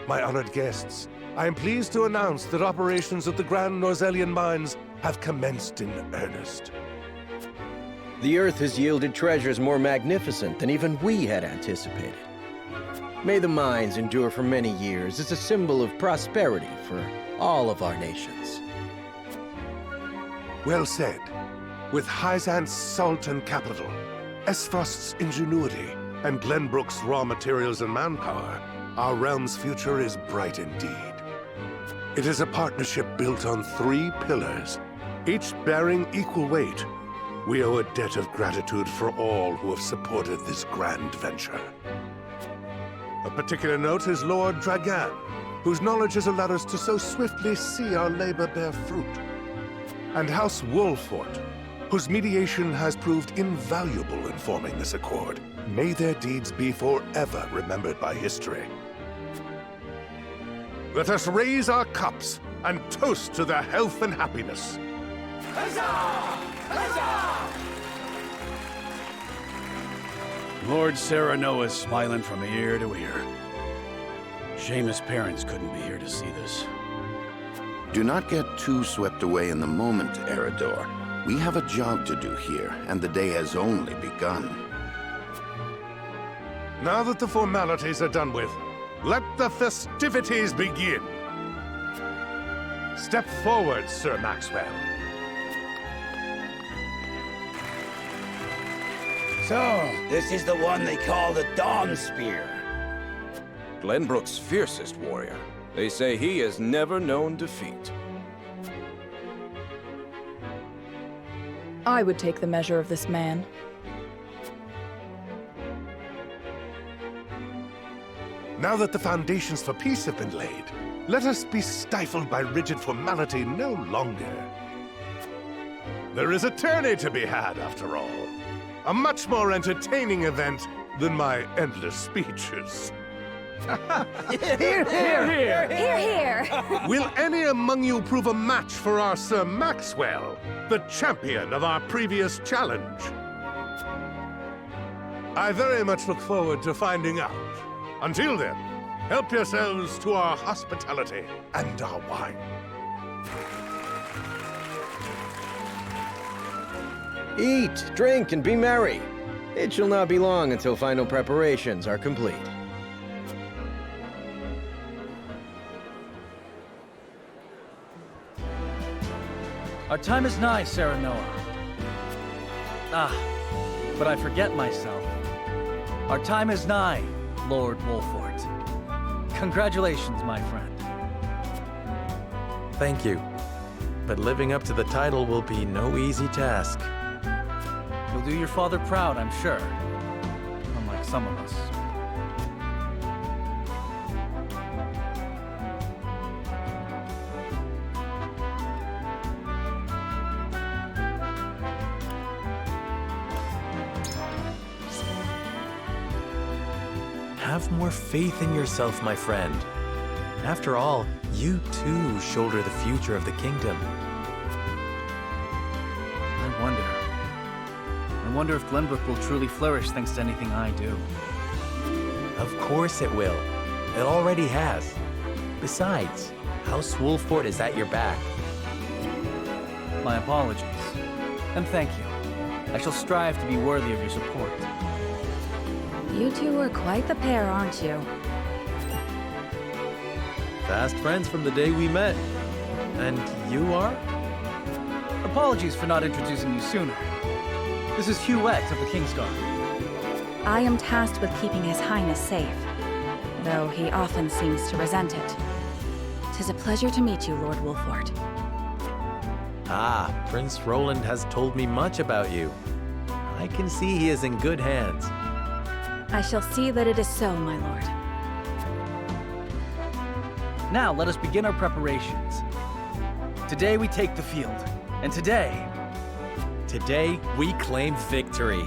My honored guests, I am pleased to announce that operations at the Grand Norzelian mines have commenced in earnest. The Earth has yielded treasures more magnificent than even we had anticipated. May the mines endure for many years as a symbol of prosperity for all of our nations. Well said. With Hyzant's salt and capital, Aesfrost's ingenuity, and Glenbrook's raw materials and manpower, our realm's future is bright indeed. It is a partnership built on 3 pillars, each bearing equal weight. We owe a debt of gratitude for all who have supported this grand venture. A particular note is Lord Dragan, whose knowledge has allowed us to so swiftly see our labor bear fruit. And House Wolffort, whose mediation has proved invaluable in forming this accord. May their deeds be forever remembered by history. Let us raise our cups and toast to their health and happiness. Huzzah! Huzzah! Lord Serenoa is smiling from ear to ear. Shame his parents couldn't be here to see this. Do not get too swept away in the moment, Erador. We have a job to do here, and the day has only begun. Now that the formalities are done with, let the festivities begin. Step forward, Sir Maxwell. So, this is the one they call the Dawn Spear. Glenbrook's fiercest warrior. They say he has never known defeat. I would take the measure of this man. Now that the foundations for peace have been laid, let us be stifled by rigid formality no longer. There is a tourney to be had, after all. A much more entertaining event than my endless speeches. Hear, hear! Hear, hear! Will any among you prove a match for our Sir Maxwell, the champion of our previous challenge? I very much look forward to finding out. Until then, help yourselves to our hospitality and our wine. Eat, drink, and be merry. It shall not be long until final preparations are complete. Our time is nigh, Serenoa. But I forget myself. Our time is nigh, Lord Wolffort. Congratulations, my friend. Thank you. But living up to the title will be no easy task. You'll do your father proud, I'm sure. Unlike some of us. Have more faith in yourself, my friend. After all, you too shoulder the future of the kingdom. I wonder if Glenbrook will truly flourish thanks to anything I do. Of course it will. It already has. Besides, House Wolffort is at your back. My apologies. And thank you. I shall strive to be worthy of your support. You two are quite the pair, aren't you? Fast friends from the day we met. And you are? Apologies for not introducing you sooner. This is Hughetle of the Kingsguard. I am tasked with keeping His Highness safe, though he often seems to resent it. 'Tis a pleasure to meet you, Lord Wolffort. Ah, Prince Roland has told me much about you. I can see he is in good hands. I shall see that it is so, my lord. Now let us begin our preparations. Today we take the field, and today we claim victory.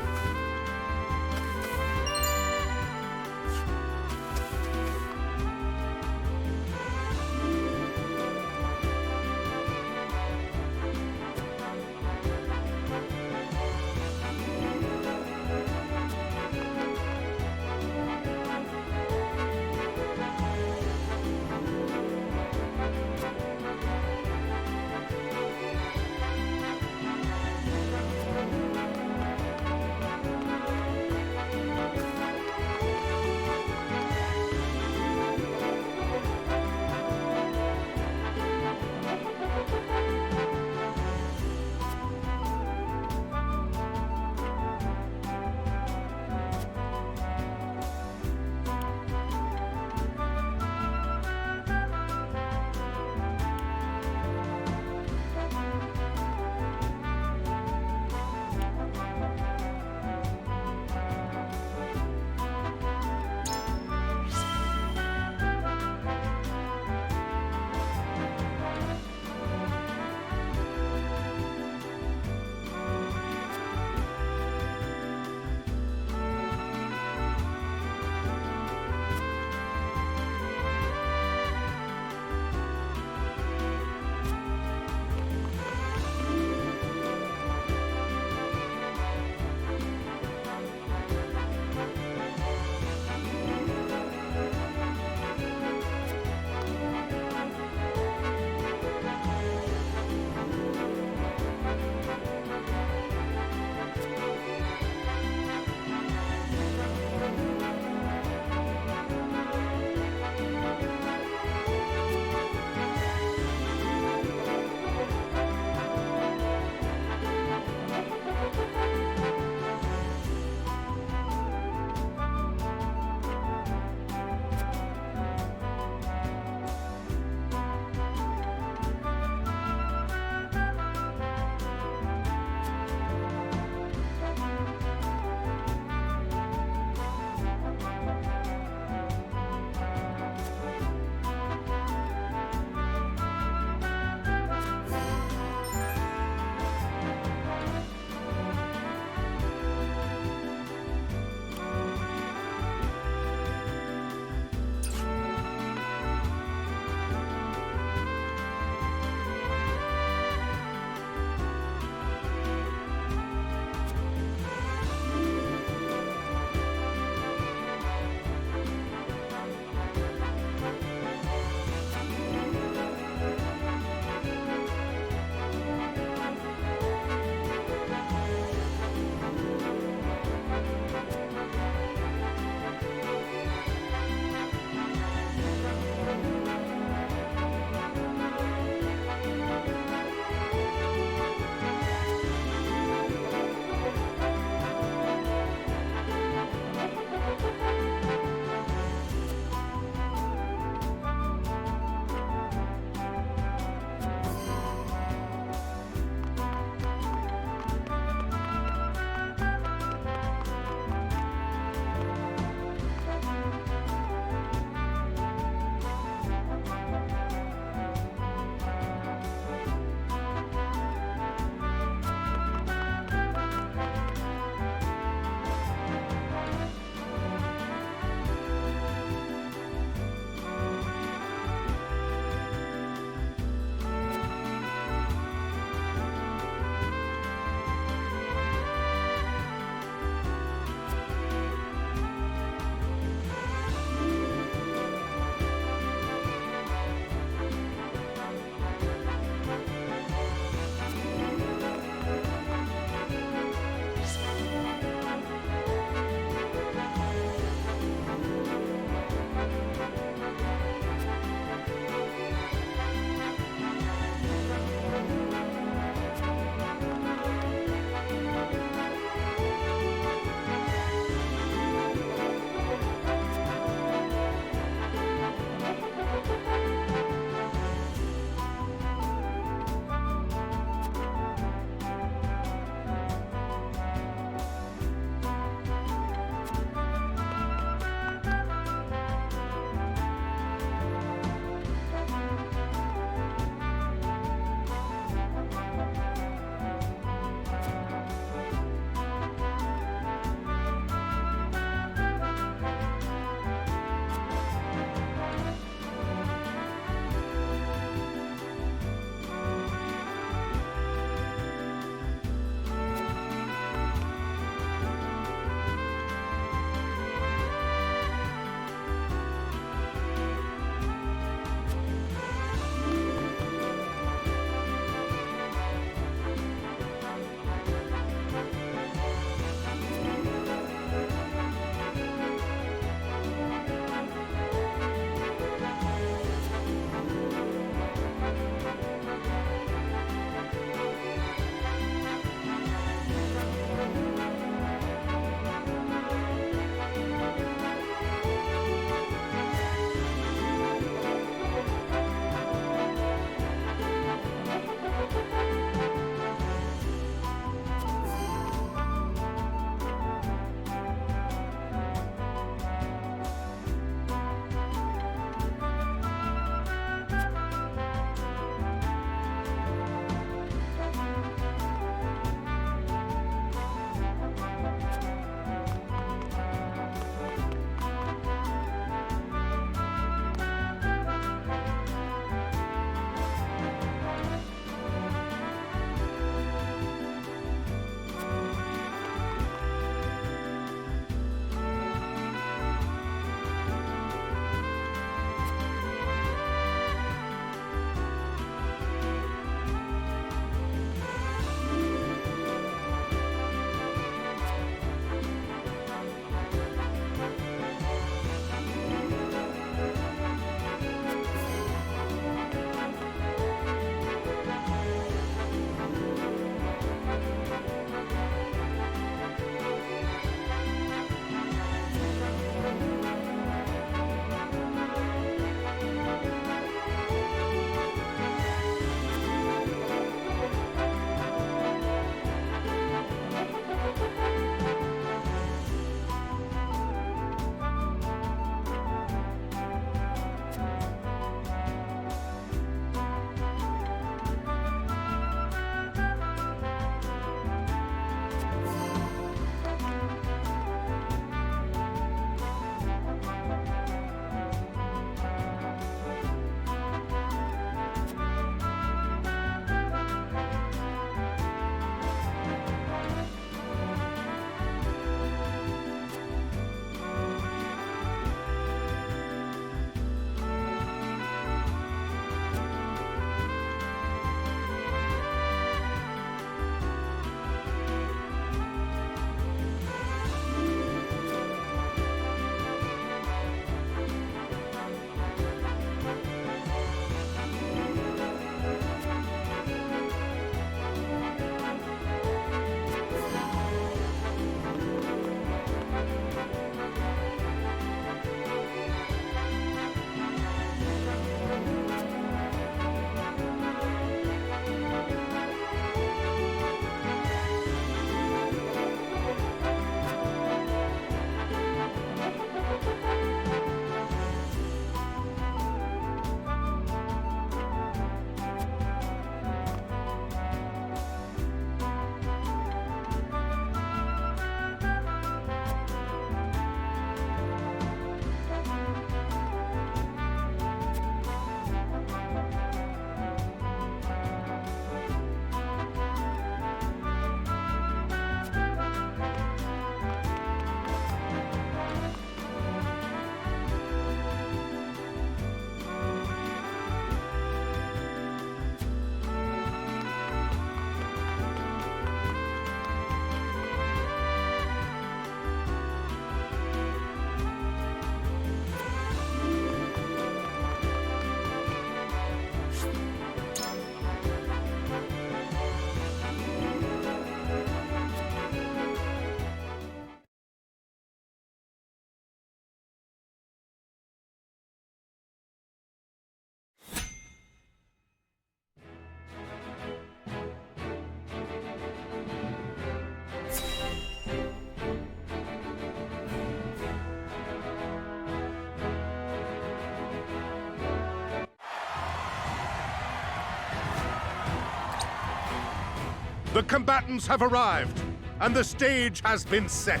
The combatants have arrived, and the stage has been set.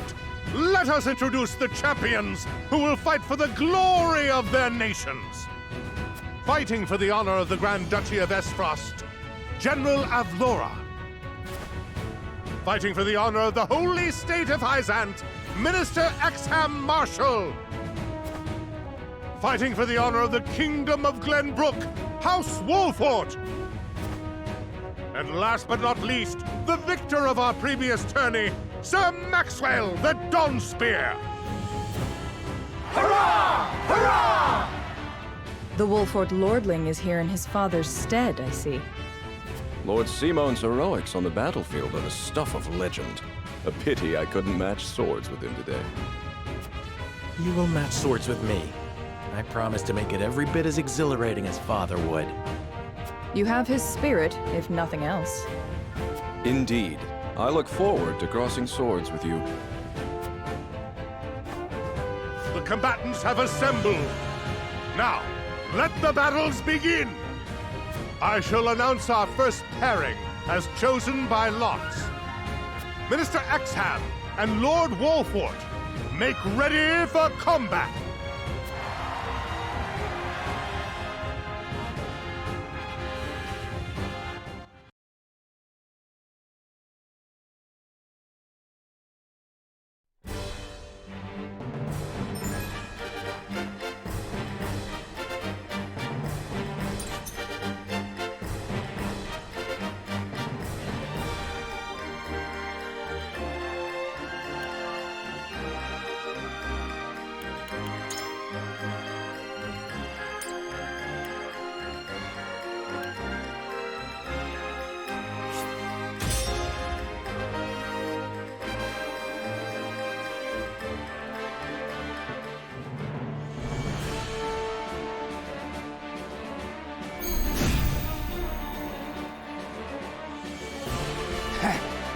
Let us introduce the champions who will fight for the glory of their nations. Fighting for the honor of the Grand Duchy of Aesfrost, General Avlora. Fighting for the honor of the holy state of Hyzant, Minister Exham Marshal. Fighting for the honor of the Kingdom of Glenbrook, House Wolffort. And last but not least, the victor of our previous tourney, Sir Maxwell the Dawnspear! Hurrah! Hurrah! The Wolffort Lordling is here in his father's stead, I see. Lord Simon's heroics on the battlefield are the stuff of legend. A pity I couldn't match swords with him today. You will match swords with me. I promise to make it every bit as exhilarating as Father would. You have his spirit, if nothing else. Indeed. I look forward to crossing swords with you. The combatants have assembled. Now, let the battles begin! I shall announce our first pairing, as chosen by lots. Minister Exham and Lord Wolffort, make ready for combat!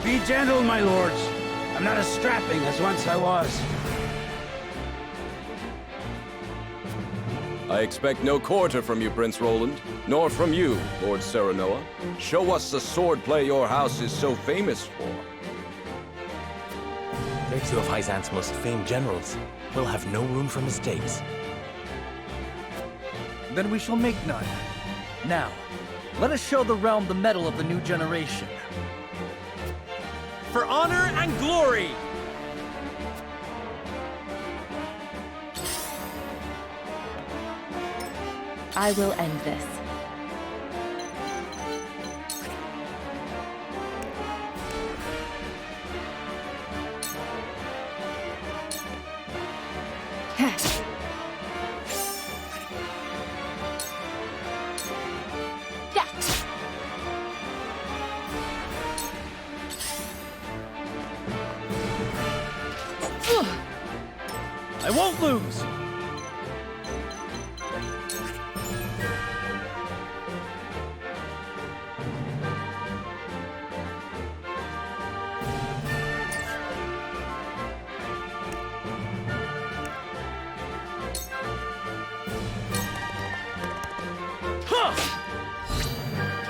Be gentle, my lords. I'm not as strapping as once I was. I expect no quarter from you, Prince Roland, nor from you, Lord Serenoa. Show us the swordplay your house is so famous for. They're two of Hyzant's most famed generals. We'll have no room for mistakes. Then we shall make none. Now, let us show the realm the mettle of the new generation. For honor and glory! I will end this. I won't lose!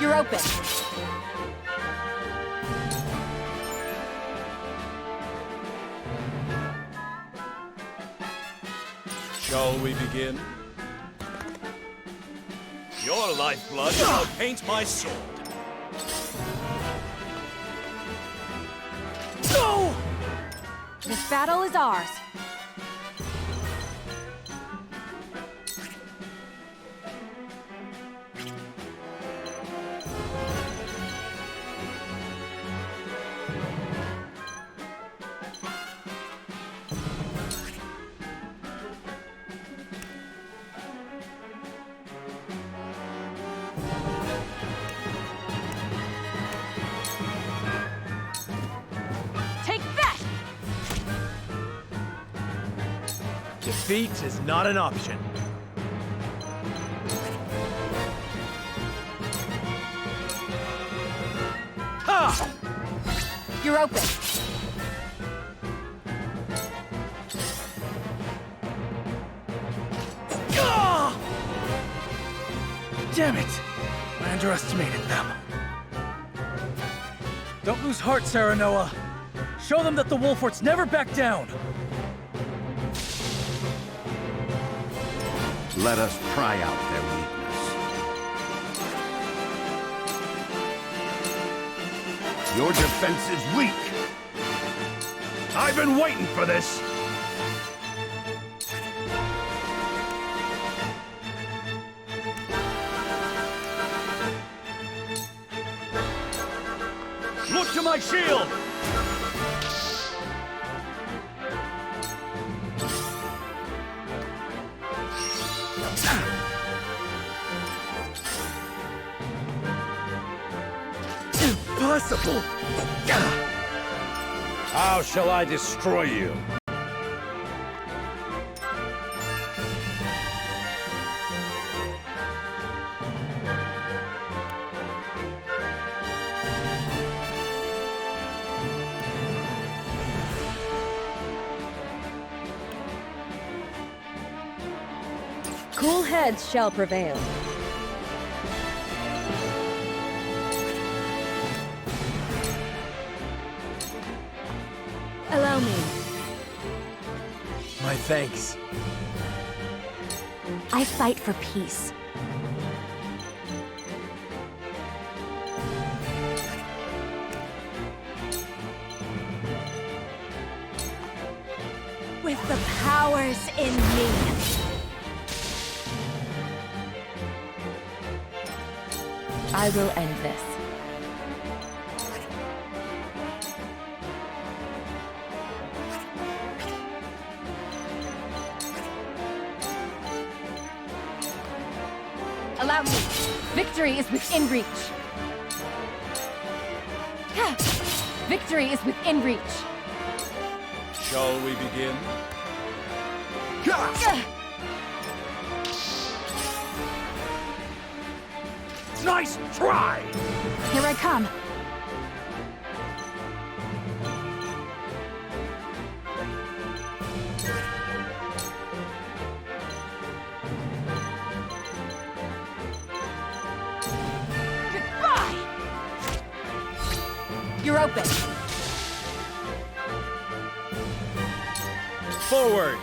You're open. Shall we begin? Your lifeblood shall paint my sword. Go! This battle is ours. Defeat is not an option. Ha! You're open. Ah! Damn it! I underestimated them. Don't lose heart, Serenoa. Show them that the Wolfforts never back down. Let us pry out their weakness. Your defense is weak. I've been waiting for this. Look to my shield! Impossible! How shall I destroy you? Cool heads shall prevail. Allow me. My thanks. I fight for peace. With the powers in me. I will end this. Allow me. Victory is within reach. Victory is within reach. Shall we begin? Nice try! Here I come. Goodbye! You're open. Forward!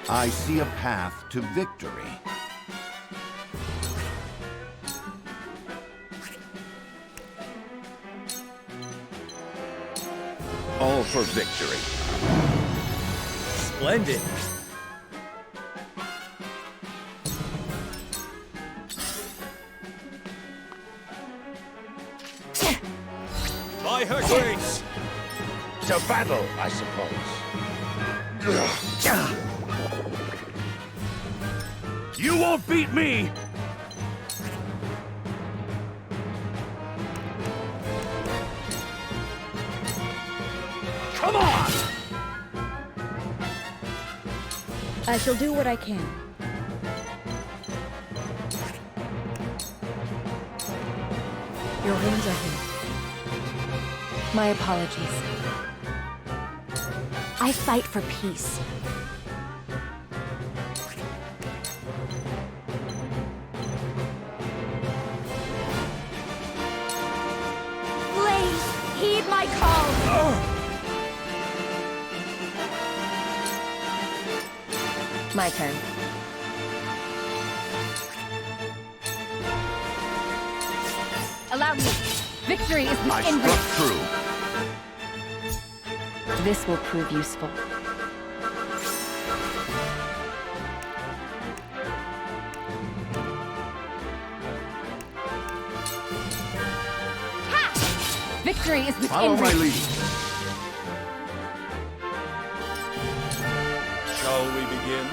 I see a path to victory. All for victory. Splendid! By her grace! To battle, I suppose. You won't beat me! Come on! I shall do what I can. Your wounds are healed. My apologies. I fight for peace. Please, heed my call! My turn. Allow me. Victory is I within struck reach. true. This will prove useful. Victory is within Follow my reach. lead. Shall we begin?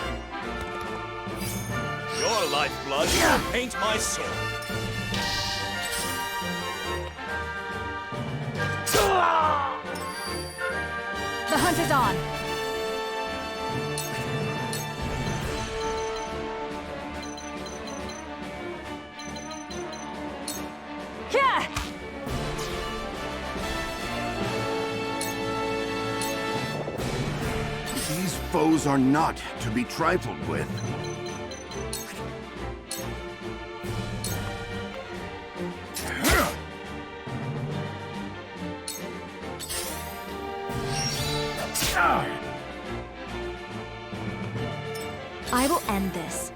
Your lifeblood will paint my sword. The hunt is on. foes are not to be trifled with. I will end this.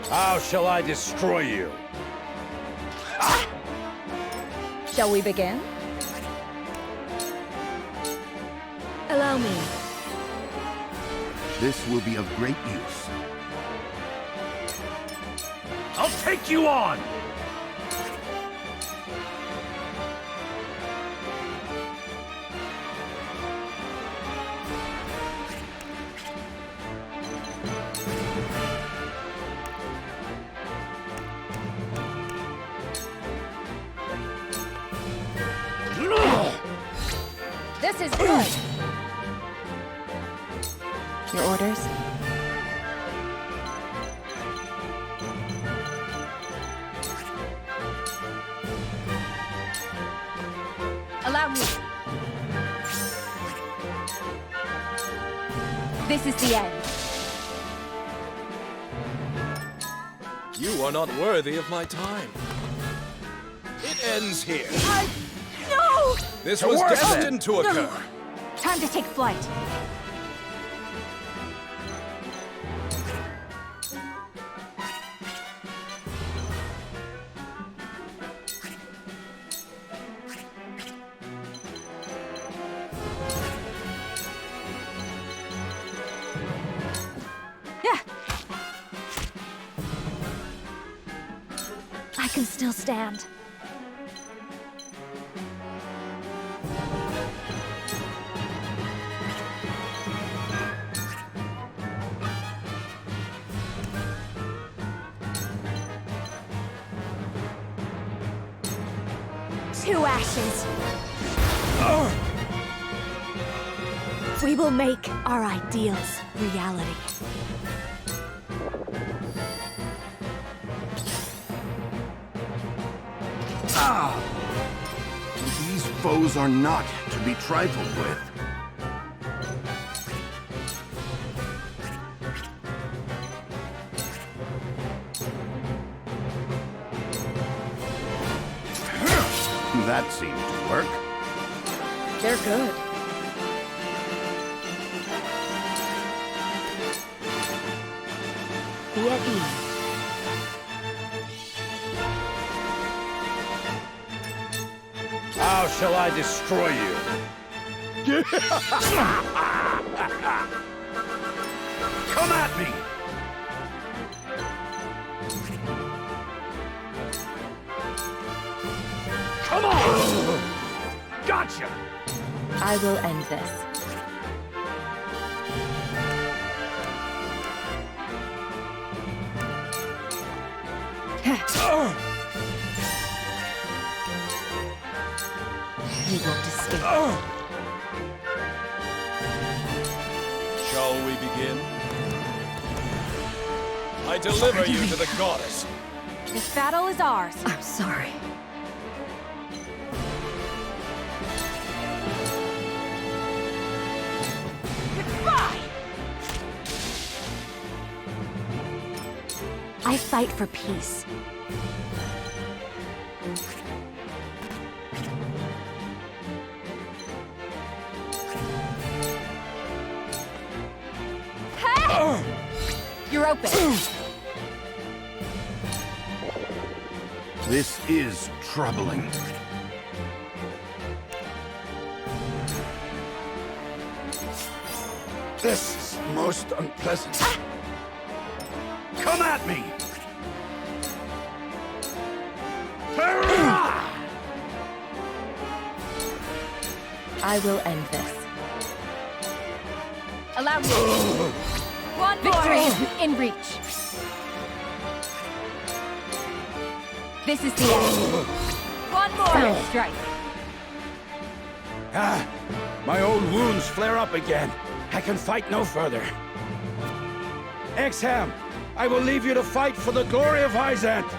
How shall I destroy you? Shall we begin? Allow me. This will be of great use. I'll take you on! This is good. Your orders? Allow me. This is the end. You are not worthy of my time. It ends here. No! This was destined to occur. No. Time to take flight. I can still stand. To ashes. We will make our ideals reality. These foes are not to be trifled with. That seemed to work. They're good. Be at ease. How shall I destroy you? Come at me! Come on! Gotcha! I will end this. You won't escape. Shall we begin? I deliver you to the goddess. This battle is ours. I'm sorry. Goodbye! I fight for peace. You're open. This is troubling. This is most unpleasant. Come at me! I will end this. Allow me. One more. Victory in reach. This is the end. One more. Sound strike. My old wounds flare up again. I can fight no further. Exham, I will leave you to fight for the glory of Hyzant.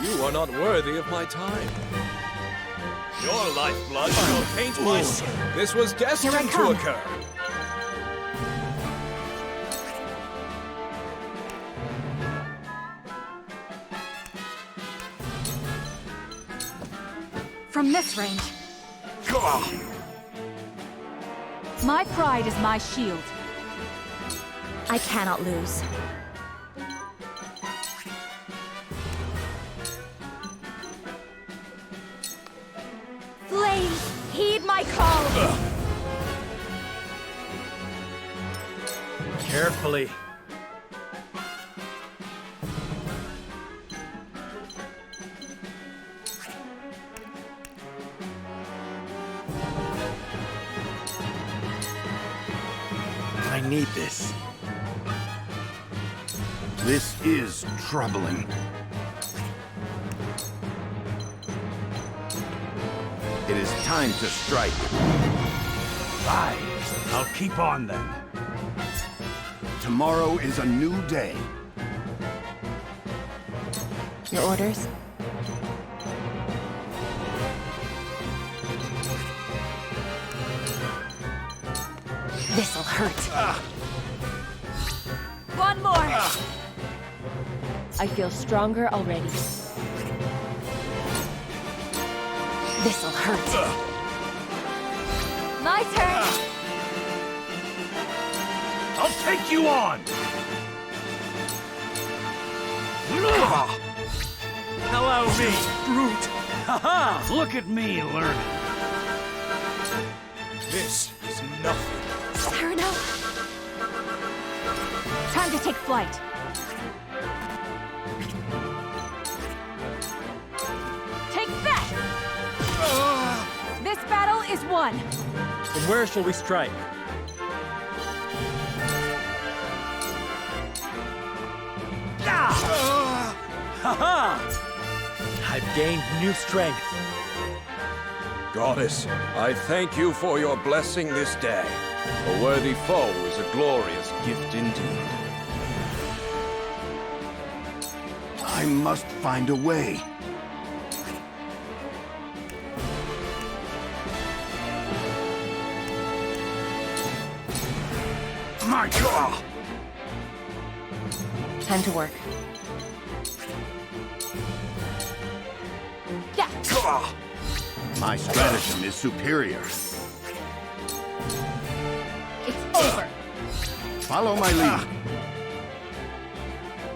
You are not worthy of my time. Your lifeblood shall taint my soul. This was destined to occur. From this range. My pride is my shield. I cannot lose. Flames, heed my call! Carefully. I need this. This is troubling. It is time to strike. Aye, I'll keep on then. Tomorrow is a new day. Your orders? This'll hurt. One more! I feel stronger already. This'll hurt. My turn! I'll take you on! Allow me, brute! Ha-ha! Look at me learning. This is nothing. Serenoa! Time to take flight. Take that! This battle is won. From where shall we strike? Ha-ha! I've gained new strength. Goddess, I thank you for your blessing this day. A worthy foe is a glorious gift indeed. I must find a way. My God! Time to work. My stratagem is superior. It's over. Follow my lead.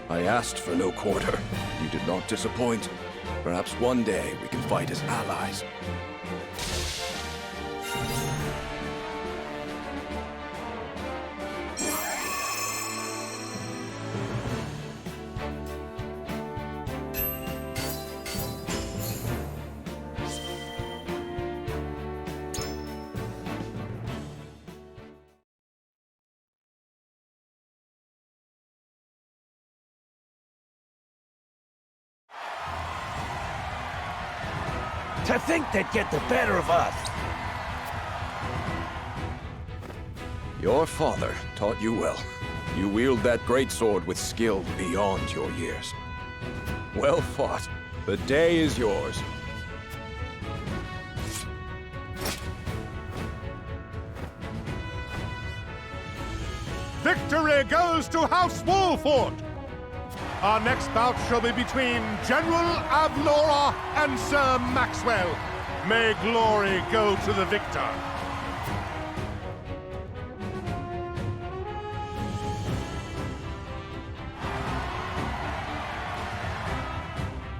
I asked for no quarter. You did not disappoint. Perhaps one day we can fight as allies. To think they'd get the better of us! Your father taught you well. You wield that greatsword with skill beyond your years. Well fought. The day is yours. Victory goes to House Wolffort! Our next bout shall be between General Avlora and Sir Maxwell. May glory go to the victor.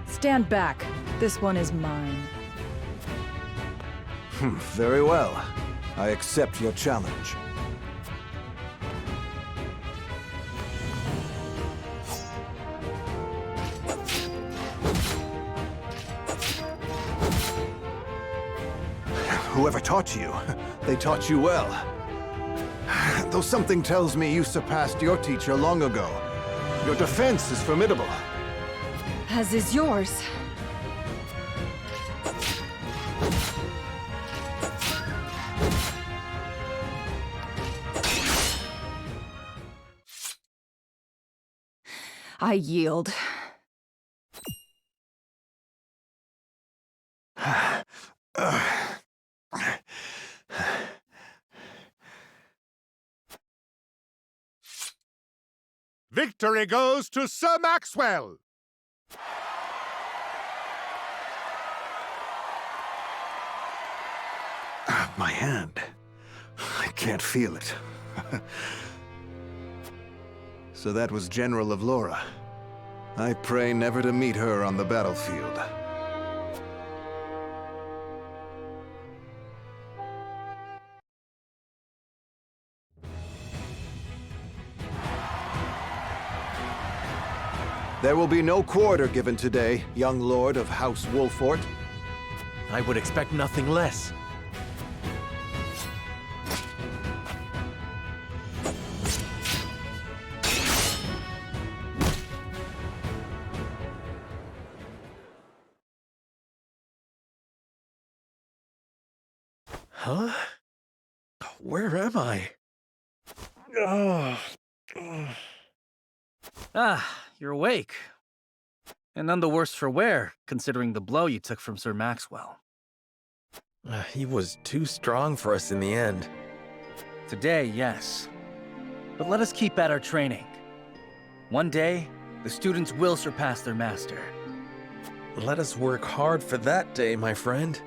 Stand back. This one is mine. Very well. I accept your challenge. Whoever taught you, they taught you well. Though something tells me you surpassed your teacher long ago. Your defense is formidable. As is yours. I yield. Victory goes to Sir Maxwell! My hand. I can't feel it. So that was General of Laura. I pray never to meet her on the battlefield. There will be no quarter given today, young lord of House Wolffort. I would expect nothing less. Huh? Where am I? Ah, you're awake. And none the worse for wear, considering the blow you took from Sir Maxwell. He was too strong for us in the end. Today, yes. But let us keep at our training. One day, the students will surpass their master. Let us work hard for that day, my friend.